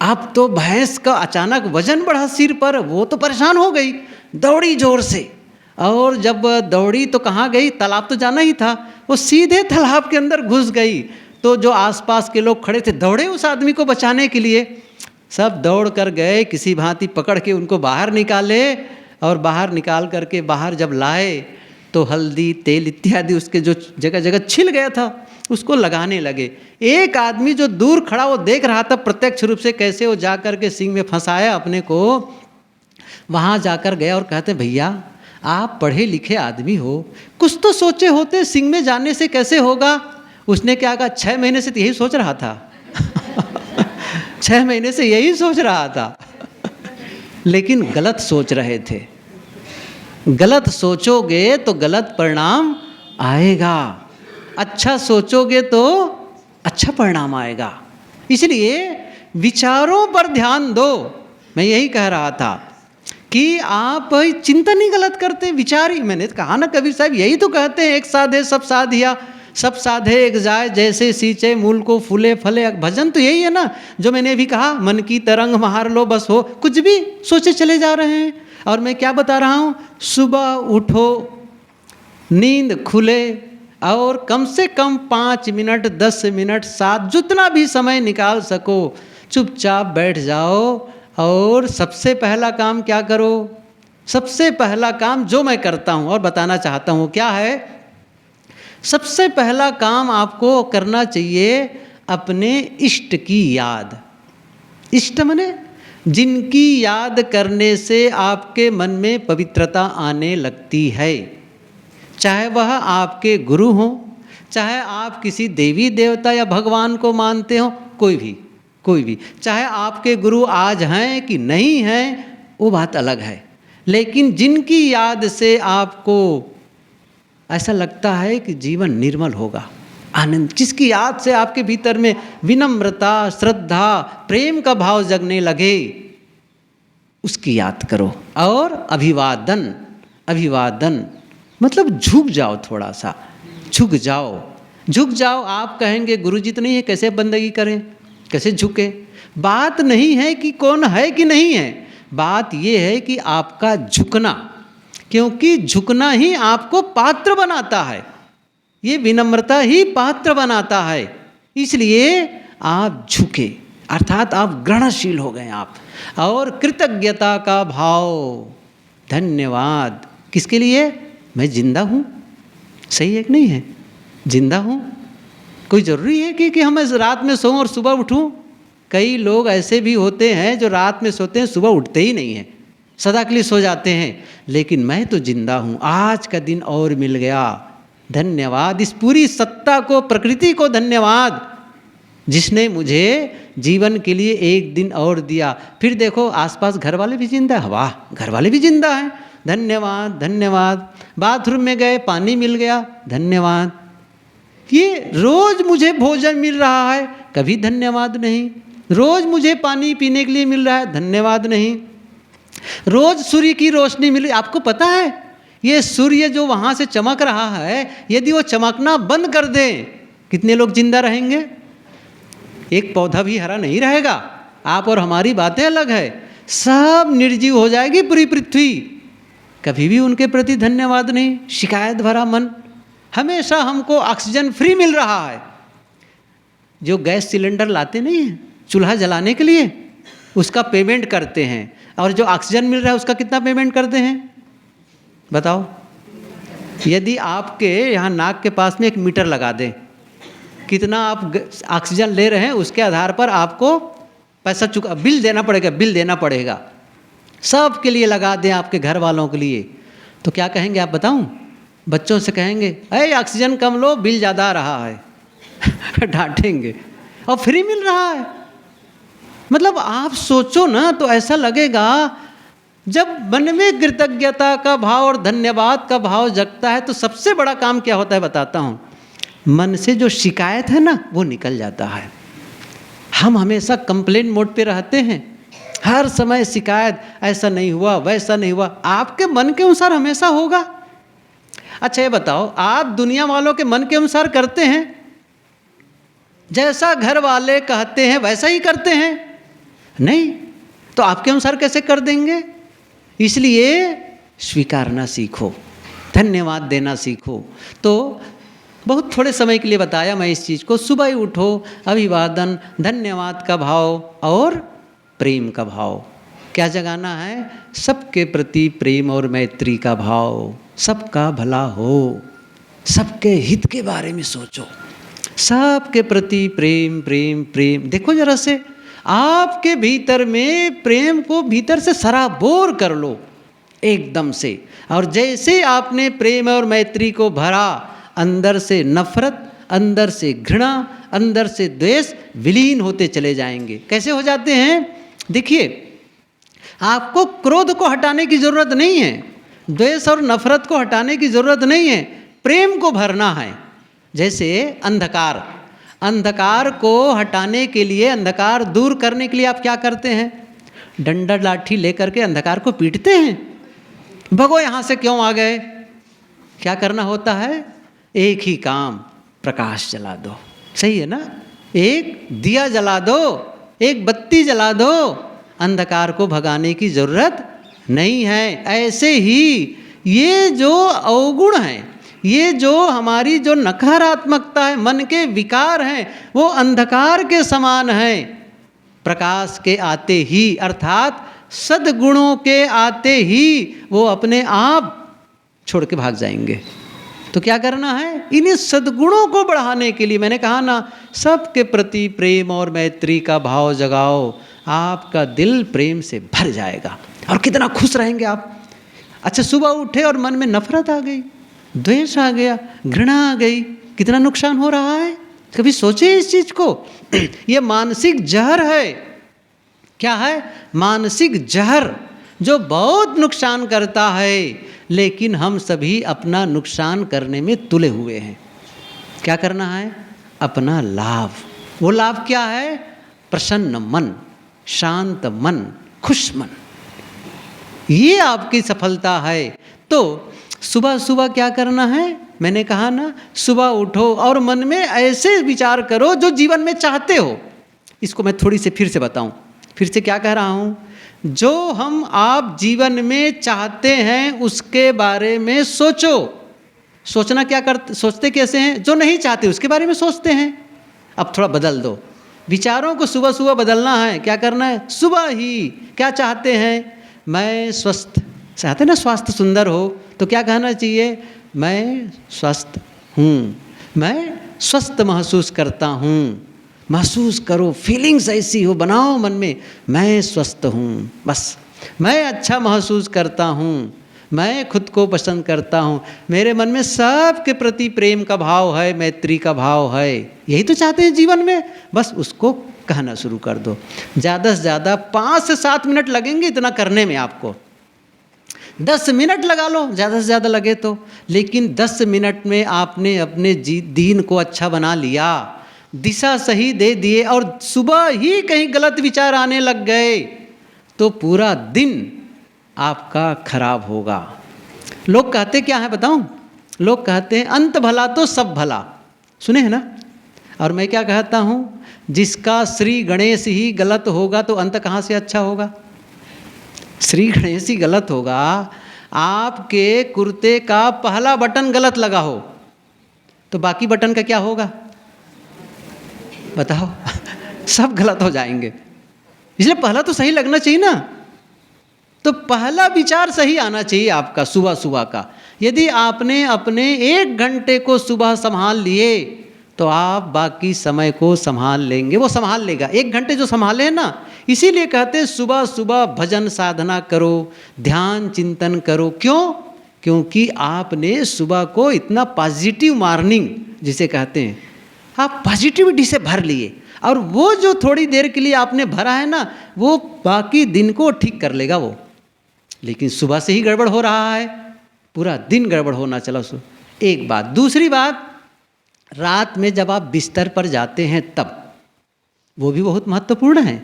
अब तो भैंस का अचानक वजन बढ़ा सिर पर, वो तो परेशान हो गई, दौड़ी जोर से, और जब दौड़ी तो कहाँ गई, तालाब तो जाना ही था, वो सीधे तालाब के अंदर घुस गई। तो जो आसपास के लोग खड़े थे दौड़े उस आदमी को बचाने के लिए, सब दौड़ कर गए, किसी भांति पकड़ के उनको बाहर निकाले, और बाहर निकाल करके बाहर जब लाए तो हल्दी तेल इत्यादि उसके जो जगह जगह छिल गया था उसको लगाने लगे। एक आदमी जो दूर खड़ा वो देख रहा था प्रत्यक्ष रूप से कैसे वो जा कर के सींग में फंसाया अपने को। वहाँ जाकर गया और कहते, भैया आप पढ़े लिखे आदमी हो, कुछ तो सोचे होते, सींग में जाने से कैसे होगा। उसने क्या कहा, 6 महीने से तो यही सोच रहा था 6 महीने से यही सोच रहा था, लेकिन गलत सोच रहे थे। गलत सोचोगे तो गलत परिणाम आएगा, अच्छा सोचोगे तो अच्छा परिणाम आएगा। इसलिए विचारों पर ध्यान दो। मैं यही कह रहा था कि आप चिंतन ही गलत करते हैं, विचार ही। मैंने कहा ना कबीर साहब यही तो कहते हैं, एक साधे सब साधिया, सब साधे एक जाए, जैसे सींचे मूल को फूले फले। भजन तो यही है ना, जो मैंने भी कहा, मन की तरंग मार लो बस हो, कुछ भी सोचे चले जा रहे हैं। और मैं क्या बता रहा हूँ, सुबह उठो, नींद खुले, और कम से कम 5 मिनट 10 मिनट 7 जितना भी समय निकाल सको चुपचाप बैठ जाओ, और सबसे पहला काम क्या करो। सबसे पहला काम जो मैं करता हूँ और बताना चाहता हूँ क्या है, सबसे पहला काम आपको करना चाहिए अपने इष्ट की याद। इष्ट मने जिनकी याद करने से आपके मन में पवित्रता आने लगती है, चाहे वह आपके गुरु हों, चाहे आप किसी देवी देवता या भगवान को मानते हो, कोई भी, चाहे आपके गुरु आज हैं कि नहीं हैं वो बात अलग है, लेकिन जिनकी याद से आपको ऐसा लगता है कि जीवन निर्मल होगा, आनंद, जिसकी याद से आपके भीतर में विनम्रता, श्रद्धा, प्रेम का भाव जगने लगे, उसकी याद करो। और अभिवादन मतलब झुक जाओ, थोड़ा सा झुक जाओ। आप कहेंगे गुरुजी तो नहीं है, कैसे बंदगी करें, कैसे झुके। बात नहीं है कि कौन है कि नहीं है, बात ये है कि आपका झुकना, क्योंकि झुकना ही आपको पात्र बनाता है, ये विनम्रता ही पात्र बनाता है। इसलिए आप झुके, अर्थात आप ग्रहणशील हो गए आप। और कृतज्ञता का भाव, धन्यवाद, किसके लिए, मैं जिंदा हूँ, सही है कि नहीं है, जिंदा हूँ। कोई ज़रूरी है कि हम रात में सोऊं और सुबह उठूं। कई लोग ऐसे भी होते हैं जो रात में सोते हैं, सुबह उठते ही नहीं हैं, सदा के लिए सो जाते हैं। लेकिन मैं तो जिंदा हूँ, आज का दिन और मिल गया, धन्यवाद इस पूरी सत्ता को, प्रकृति को धन्यवाद, जिसने मुझे जीवन के लिए एक दिन और दिया। फिर देखो आसपास घर वाले भी जिंदा है, वाह, घर वाले भी जिंदा हैं, धन्यवाद। बाथरूम में गए, पानी मिल गया, धन्यवाद। ये रोज मुझे भोजन मिल रहा है, कभी धन्यवाद नहीं। रोज मुझे पानी पीने के लिए मिल रहा है, धन्यवाद नहीं। रोज सूर्य की रोशनी मिल रही, आपको पता है ये सूर्य जो वहाँ से चमक रहा है, यदि वो चमकना बंद कर दें, कितने लोग जिंदा रहेंगे? एक पौधा भी हरा नहीं रहेगा। आप और हमारी बातें अलग है, सब निर्जीव हो जाएगी पूरी पृथ्वी। कभी भी उनके प्रति धन्यवाद नहीं, शिकायत भरा मन। हमेशा हमको ऑक्सीजन फ्री मिल रहा है। जो गैस सिलेंडर लाते नहीं हैं चूल्हा जलाने के लिए, उसका पेमेंट करते हैं, और जो ऑक्सीजन मिल रहा है उसका कितना पेमेंट करते हैं बताओ? यदि आपके यहाँ नाक के पास में एक मीटर लगा दें, कितना आप ऑक्सीजन ले रहे हैं उसके आधार पर आपको पैसा बिल देना पड़ेगा, बिल देना पड़ेगा। सब के लिए लगा दें, आपके घर वालों के लिए, तो क्या कहेंगे आप बताऊं? बच्चों से कहेंगे अरे ऑक्सीजन कम लो, बिल ज़्यादा आ रहा है डांटेंगे, और फ्री मिल रहा है। मतलब आप सोचो ना, तो ऐसा लगेगा जब मन में कृतज्ञता का भाव और धन्यवाद का भाव जगता है, तो सबसे बड़ा काम क्या होता है बताता हूँ। मन से जो शिकायत है ना वो निकल जाता है। हम हमेशा कंप्लेन मोड पे रहते हैं, हर समय शिकायत, ऐसा नहीं हुआ वैसा नहीं हुआ। आपके मन के अनुसार हमेशा होगा? अच्छा ये बताओ, आप दुनिया वालों के मन के अनुसार करते हैं? जैसा घर वाले कहते हैं वैसा ही करते हैं? नहीं, तो आपके अनुसार कैसे कर देंगे? इसलिए स्वीकारना सीखो, धन्यवाद देना सीखो। तो बहुत थोड़े समय के लिए बताया मैं इस चीज़ को। सुबह ही उठो, अभिवादन, धन्यवाद का भाव और प्रेम का भाव। क्या जगाना है? सबके प्रति प्रेम और मैत्री का भाव, सबका भला हो, सबके हित के बारे में सोचो, सबके प्रति प्रेम प्रेम प्रेम। देखो जरा से, आपके भीतर में प्रेम को भीतर से सराबोर कर लो एकदम से। और जैसे आपने प्रेम और मैत्री को भरा, अंदर से नफरत, अंदर से घृणा, अंदर से द्वेष विलीन होते चले जाएंगे। कैसे हो जाते हैं? देखिए, आपको क्रोध को हटाने की ज़रूरत नहीं है, द्वेष और नफरत को हटाने की ज़रूरत नहीं है, प्रेम को भरना है। जैसे अंधकार, अंधकार को हटाने के लिए, अंधकार दूर करने के लिए आप क्या करते हैं? डंडा लाठी लेकर के अंधकार को पीटते हैं। भगो यहाँ से, क्यों आ गए? क्या करना होता है? एक ही काम, प्रकाश जला दो। सही है ना? एक दिया जला दो, एक बत्ती जला दो, अंधकार को भगाने की जरूरत नहीं है। ऐसे ही ये जो अवगुण हैं, ये जो हमारी जो नकारात्मकता है, मन के विकार हैं, वो अंधकार के समान हैं। प्रकाश के आते ही, अर्थात सद्गुणों के आते ही वो अपने आप छोड़ के भाग जाएंगे। तो क्या करना है? इन्हीं सद्गुणों को बढ़ाने के लिए मैंने कहा ना, सबके प्रति प्रेम और मैत्री का भाव जगाओ, आपका दिल प्रेम से भर जाएगा और कितना खुश रहेंगे आप। अच्छा, सुबह उठे और मन में नफरत आ गई, द्वेष आ गया, घृणा आ गई, कितना नुकसान हो रहा है। कभी सोचे इस चीज को? ये मानसिक जहर है। क्या है? मानसिक जहर, जो बहुत नुकसान करता है, लेकिन हम सभी अपना नुकसान करने में तुले हुए हैं। क्या करना है? अपना लाभ। वो लाभ क्या है? प्रसन्न मन, शांत मन, खुश मन, ये आपकी सफलता है। तो सुबह सुबह क्या करना है? मैंने कहा ना, सुबह उठो और मन में ऐसे विचार करो जो जीवन में चाहते हो। इसको मैं थोड़ी से फिर से बताऊं। फिर से क्या कह रहा हूं? जो हम आप जीवन में चाहते हैं उसके बारे में सोचो। सोचना क्या करते, सोचते कैसे हैं? जो नहीं चाहते उसके बारे में सोचते हैं। अब थोड़ा बदल दो विचारों को, सुबह सुबह बदलना है। क्या करना है? सुबह ही क्या चाहते हैं? मैं स्वस्थ, चाहते ना स्वास्थ्य सुंदर हो, तो क्या कहना चाहिए? मैं स्वस्थ हूँ, मैं स्वस्थ महसूस करता हूँ। महसूस करो, फीलिंग्स ऐसी हो, बनाओ मन में, मैं स्वस्थ हूँ, बस मैं अच्छा महसूस करता हूँ, मैं खुद को पसंद करता हूँ, मेरे मन में सबके प्रति प्रेम का भाव है, मैत्री का भाव है। यही तो चाहते हैं जीवन में। बस उसको कहना शुरू कर दो। ज़्यादा से ज़्यादा 5 से 7 मिनट लगेंगे इतना करने में आपको। 10 मिनट लगा लो ज़्यादा से ज़्यादा लगे तो, लेकिन 10 मिनट में आपने अपने दिन को अच्छा बना लिया, दिशा सही दे दिए, और सुबह ही कहीं गलत विचार आने लग गए तो पूरा दिन आपका खराब होगा। लोग कहते क्या है बताऊं? लोग कहते हैं अंत भला तो सब भला, सुने हैं ना? और मैं क्या कहता हूं, जिसका श्री गणेश ही गलत होगा तो अंत कहाँ से अच्छा होगा? श्री गणेश ही गलत होगा। आपके कुर्ते का पहला बटन गलत लगा हो तो बाकी बटन का क्या होगा बताओ? सब गलत हो जाएंगे। इसलिए पहला तो सही लगना चाहिए ना। तो पहला विचार सही आना चाहिए आपका सुबह सुबह का। यदि आपने अपने 1 घंटे को सुबह संभाल लिए तो आप बाकी समय को संभाल लेंगे, वो संभाल लेगा। 1 घंटे जो संभाले हैं ना, इसीलिए कहते हैं सुबह सुबह भजन साधना करो, ध्यान चिंतन करो। क्यों? क्योंकि आपने सुबह को इतना पॉजिटिव मॉर्निंग जिसे कहते हैं, आप पॉजिटिविटी से भर लिए, और वो जो थोड़ी देर के लिए आपने भरा है ना, वो बाकी दिन को ठीक कर लेगा वो। लेकिन सुबह से ही गड़बड़ हो रहा है, पूरा दिन गड़बड़ होना चला सो। एक बात। दूसरी बात, रात में जब आप बिस्तर पर जाते हैं तब, वो भी बहुत महत्वपूर्ण है।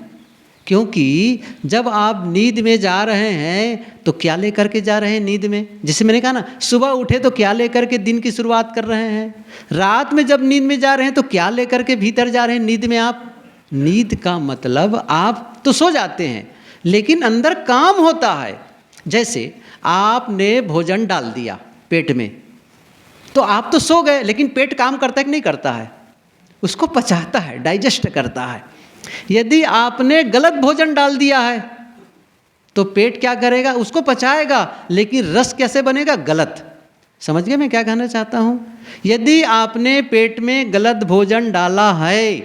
क्योंकि जब आप नींद में जा रहे हैं तो क्या लेकर के जा रहे हैं नींद में? जैसे मैंने कहा ना, सुबह उठे तो क्या लेकर के दिन की शुरुआत कर रहे हैं। रात में जब नींद में जा रहे हैं तो क्या लेकर के भीतर जा रहे हैं नींद में आप? नींद का मतलब आप तो सो जाते हैं लेकिन अंदर काम होता है। जैसे आपने भोजन डाल दिया पेट में तो आप तो सो गए, लेकिन पेट काम करता है कि नहीं करता है? उसको पचाता है, डाइजेस्ट करता है। यदि आपने गलत भोजन डाल दिया है तो पेट क्या करेगा? उसको पचाएगा, लेकिन रस कैसे बनेगा? गलत। समझ गए मैं क्या कहना चाहता हूँ? यदि आपने पेट में गलत भोजन डाला है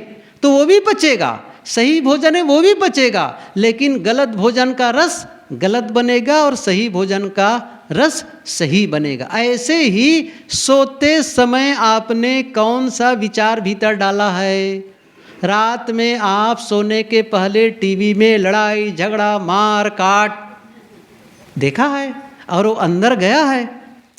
तो वो भी पचेगा, सही भोजन है वो भी पचेगा, लेकिन गलत भोजन का रस गलत बनेगा और सही भोजन का रस सही बनेगा। ऐसे ही सोते समय आपने कौन सा विचार भीतर डाला है? रात में आप सोने के पहले टीवी में लड़ाई झगड़ा मार काट देखा है, और वो अंदर गया है,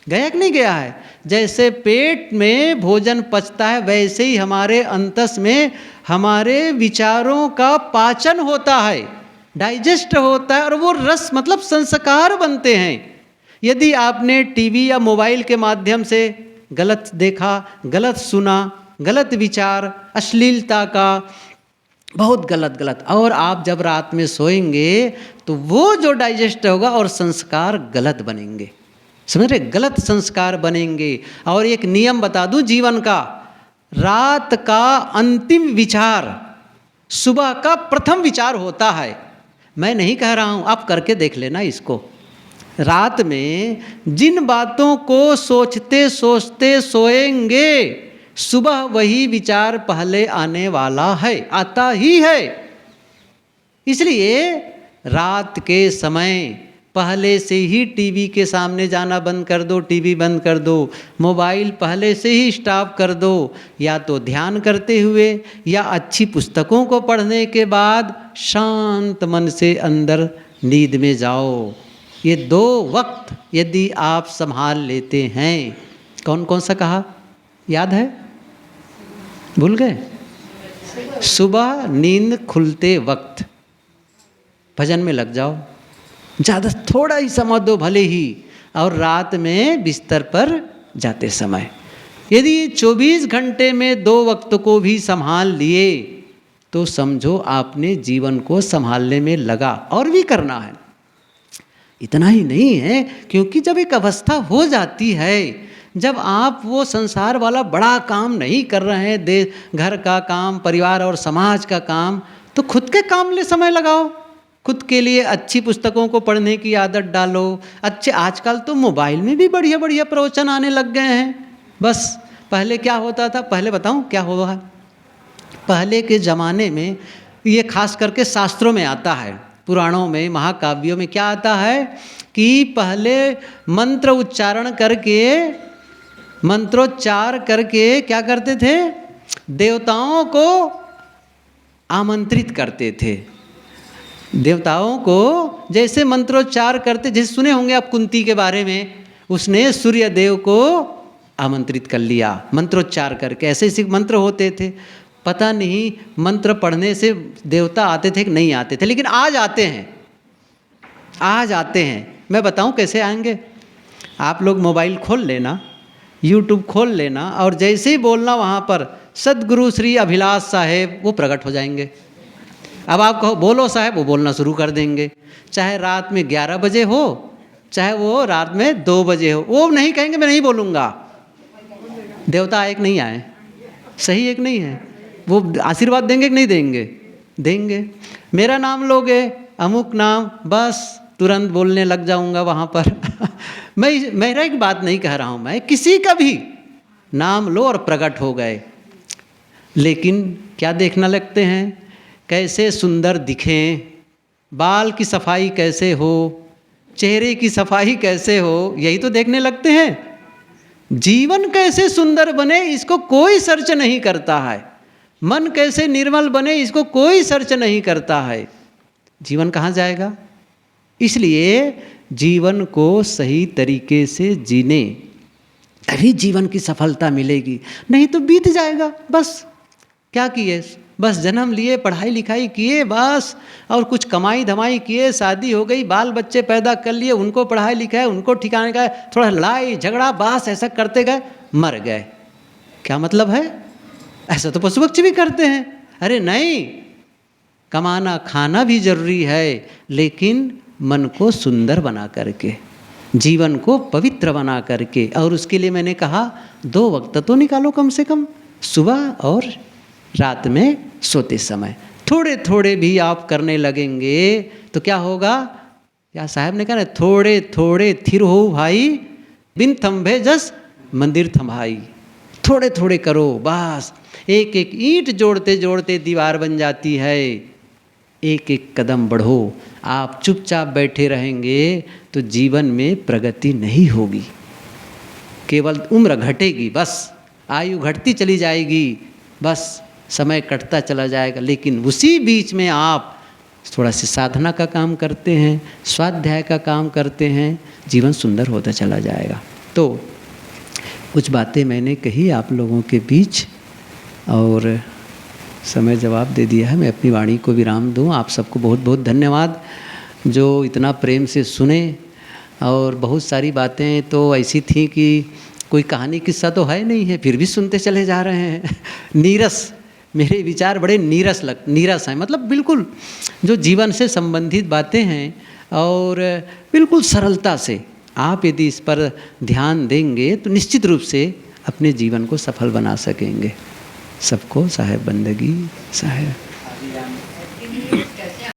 गया कि नहीं गया है? जैसे पेट में भोजन पचता है वैसे ही हमारे अंतस में हमारे विचारों का पाचन होता है, डाइजेस्ट होता है, और वो रस मतलब संस्कार बनते हैं। यदि आपने टीवी या मोबाइल के माध्यम से गलत देखा, गलत सुना, गलत विचार, अश्लीलता का बहुत गलत, और आप जब रात में सोएंगे तो वो जो डाइजेस्ट होगा और संस्कार गलत बनेंगे। समझ रहे? गलत संस्कार बनेंगे। और एक नियम बता दूं जीवन का, रात का अंतिम विचार सुबह का प्रथम विचार होता है। मैं नहीं कह रहा हूं, आप करके देख लेना इसको। रात में जिन बातों को सोचते सोचते सोएंगे, सुबह वही विचार पहले आने वाला है, आता ही है। इसलिए रात के समय पहले से ही टीवी के सामने जाना बंद कर दो, टीवी बंद कर दो, मोबाइल पहले से ही स्टॉप कर दो, या तो ध्यान करते हुए या अच्छी पुस्तकों को पढ़ने के बाद शांत मन से अंदर नींद में जाओ। ये 2 वक्त यदि आप संभाल लेते हैं, कौन कौन सा कहा याद है? भूल गए? सुबह नींद खुलते वक्त भजन में लग जाओ, ज़्यादा थोड़ा ही समय दो भले ही, और रात में बिस्तर पर जाते समय यदि 24 घंटे में 2 वक्त को भी संभाल लिए तो समझो आपने जीवन को संभालने में लगा। और भी करना है, इतना ही नहीं है, क्योंकि जब एक अवस्था हो जाती है, जब आप वो संसार वाला बड़ा काम नहीं कर रहे हैं, घर का काम, परिवार और समाज का काम, तो खुद के काम में समय लगाओ। खुद के लिए अच्छी पुस्तकों को पढ़ने की आदत डालो। अच्छे आजकल तो मोबाइल में भी बढ़िया बढ़िया प्रवचन आने लग गए हैं। बस पहले क्या होता था, पहले बताऊं क्या हुआ है? पहले के ज़माने में ये खास करके शास्त्रों में आता है, पुराणों में, महाकाव्यों में क्या आता है कि पहले मंत्रोच्चार करके क्या करते थे? देवताओं को आमंत्रित करते थे। देवताओं को जैसे मंत्रोच्चार करते, जैसे सुने होंगे आप कुंती के बारे में, उसने सूर्य देव को आमंत्रित कर लिया मंत्रोच्चार करके। ऐसे ऐसे मंत्र होते थे, पता नहीं मंत्र पढ़ने से देवता आते थे कि नहीं आते थे, लेकिन आज आते हैं। आज आते हैं। मैं बताऊं कैसे आएंगे? आप लोग मोबाइल खोल लेना, यूट्यूब खोल लेना और जैसे ही बोलना वहाँ पर सद्गुरु श्री अभिलाष साहेब वो प्रकट हो जाएंगे। अब आप कहो बोलो साहेब, वो बोलना शुरू कर देंगे, चाहे रात में 11 बजे हो, चाहे वो रात में 2 बजे हो, वो नहीं कहेंगे मैं नहीं बोलूँगा। देवता एक नहीं आए, सही एक नहीं है, वो आशीर्वाद देंगे कि नहीं देंगे? देंगे। मेरा नाम लोगे, अमुक नाम, बस तुरंत बोलने लग जाऊंगा वहाँ पर। मेरा एक बात नहीं कह रहा हूँ, मैं किसी का भी नाम लो और प्रकट हो गए। लेकिन क्या देखना लगते हैं, कैसे सुंदर दिखें, बाल की सफाई कैसे हो, चेहरे की सफाई कैसे हो, यही तो देखने लगते हैं। जीवन कैसे सुंदर बने इसको कोई सर्च नहीं करता है, मन कैसे निर्मल बने इसको कोई सर्च नहीं करता है। जीवन कहाँ जाएगा? इसलिए जीवन को सही तरीके से जीने, तभी जीवन की सफलता मिलेगी, नहीं तो बीत जाएगा। बस क्या किए, बस जन्म लिए, पढ़ाई लिखाई किए बस, और कुछ कमाई धमाई किए, शादी हो गई, बाल बच्चे पैदा कर लिए, उनको पढ़ाई लिखाए, उनको ठिकाने गए, थोड़ा लड़ाई झगड़ा बस ऐसा करते गए, मर गए। क्या मतलब है? ऐसा तो पशु पक्षी भी करते हैं। अरे नहीं, कमाना खाना भी जरूरी है, लेकिन मन को सुंदर बना करके, जीवन को पवित्र बना करके। और उसके लिए मैंने कहा 2 वक्त तो निकालो कम से कम, सुबह और रात में सोते समय। थोड़े थोड़े भी आप करने लगेंगे तो क्या होगा? या साहब ने कहा ना, थोड़े थोड़े थिर हो भाई, बिन थंभे जस मंदिर थंभाई। थोड़े थोड़े करो बस, एक एक ईंट जोड़ते जोड़ते दीवार बन जाती है। एक एक कदम बढ़ो। आप चुपचाप बैठे रहेंगे तो जीवन में प्रगति नहीं होगी, केवल उम्र घटेगी, बस आयु घटती चली जाएगी, बस समय कटता चला जाएगा। लेकिन उसी बीच में आप थोड़ा सी साधना का काम करते हैं, स्वाध्याय का काम करते हैं, जीवन सुंदर होता चला जाएगा। तो कुछ बातें मैंने कही आप लोगों के बीच और समय जवाब दे दिया है। मैं अपनी वाणी को विराम दूं। आप सबको बहुत बहुत धन्यवाद जो इतना प्रेम से सुने। और बहुत सारी बातें तो ऐसी थी कि कोई कहानी किस्सा तो है नहीं है, फिर भी सुनते चले जा रहे हैं। नीरस, मेरे विचार बड़े नीरस हैं, मतलब बिल्कुल जो जीवन से संबंधित बातें हैं और बिल्कुल सरलता से आप यदि इस पर ध्यान देंगे तो निश्चित रूप से अपने जीवन को सफल बना सकेंगे। सबको साहेब बंदगी साहेब।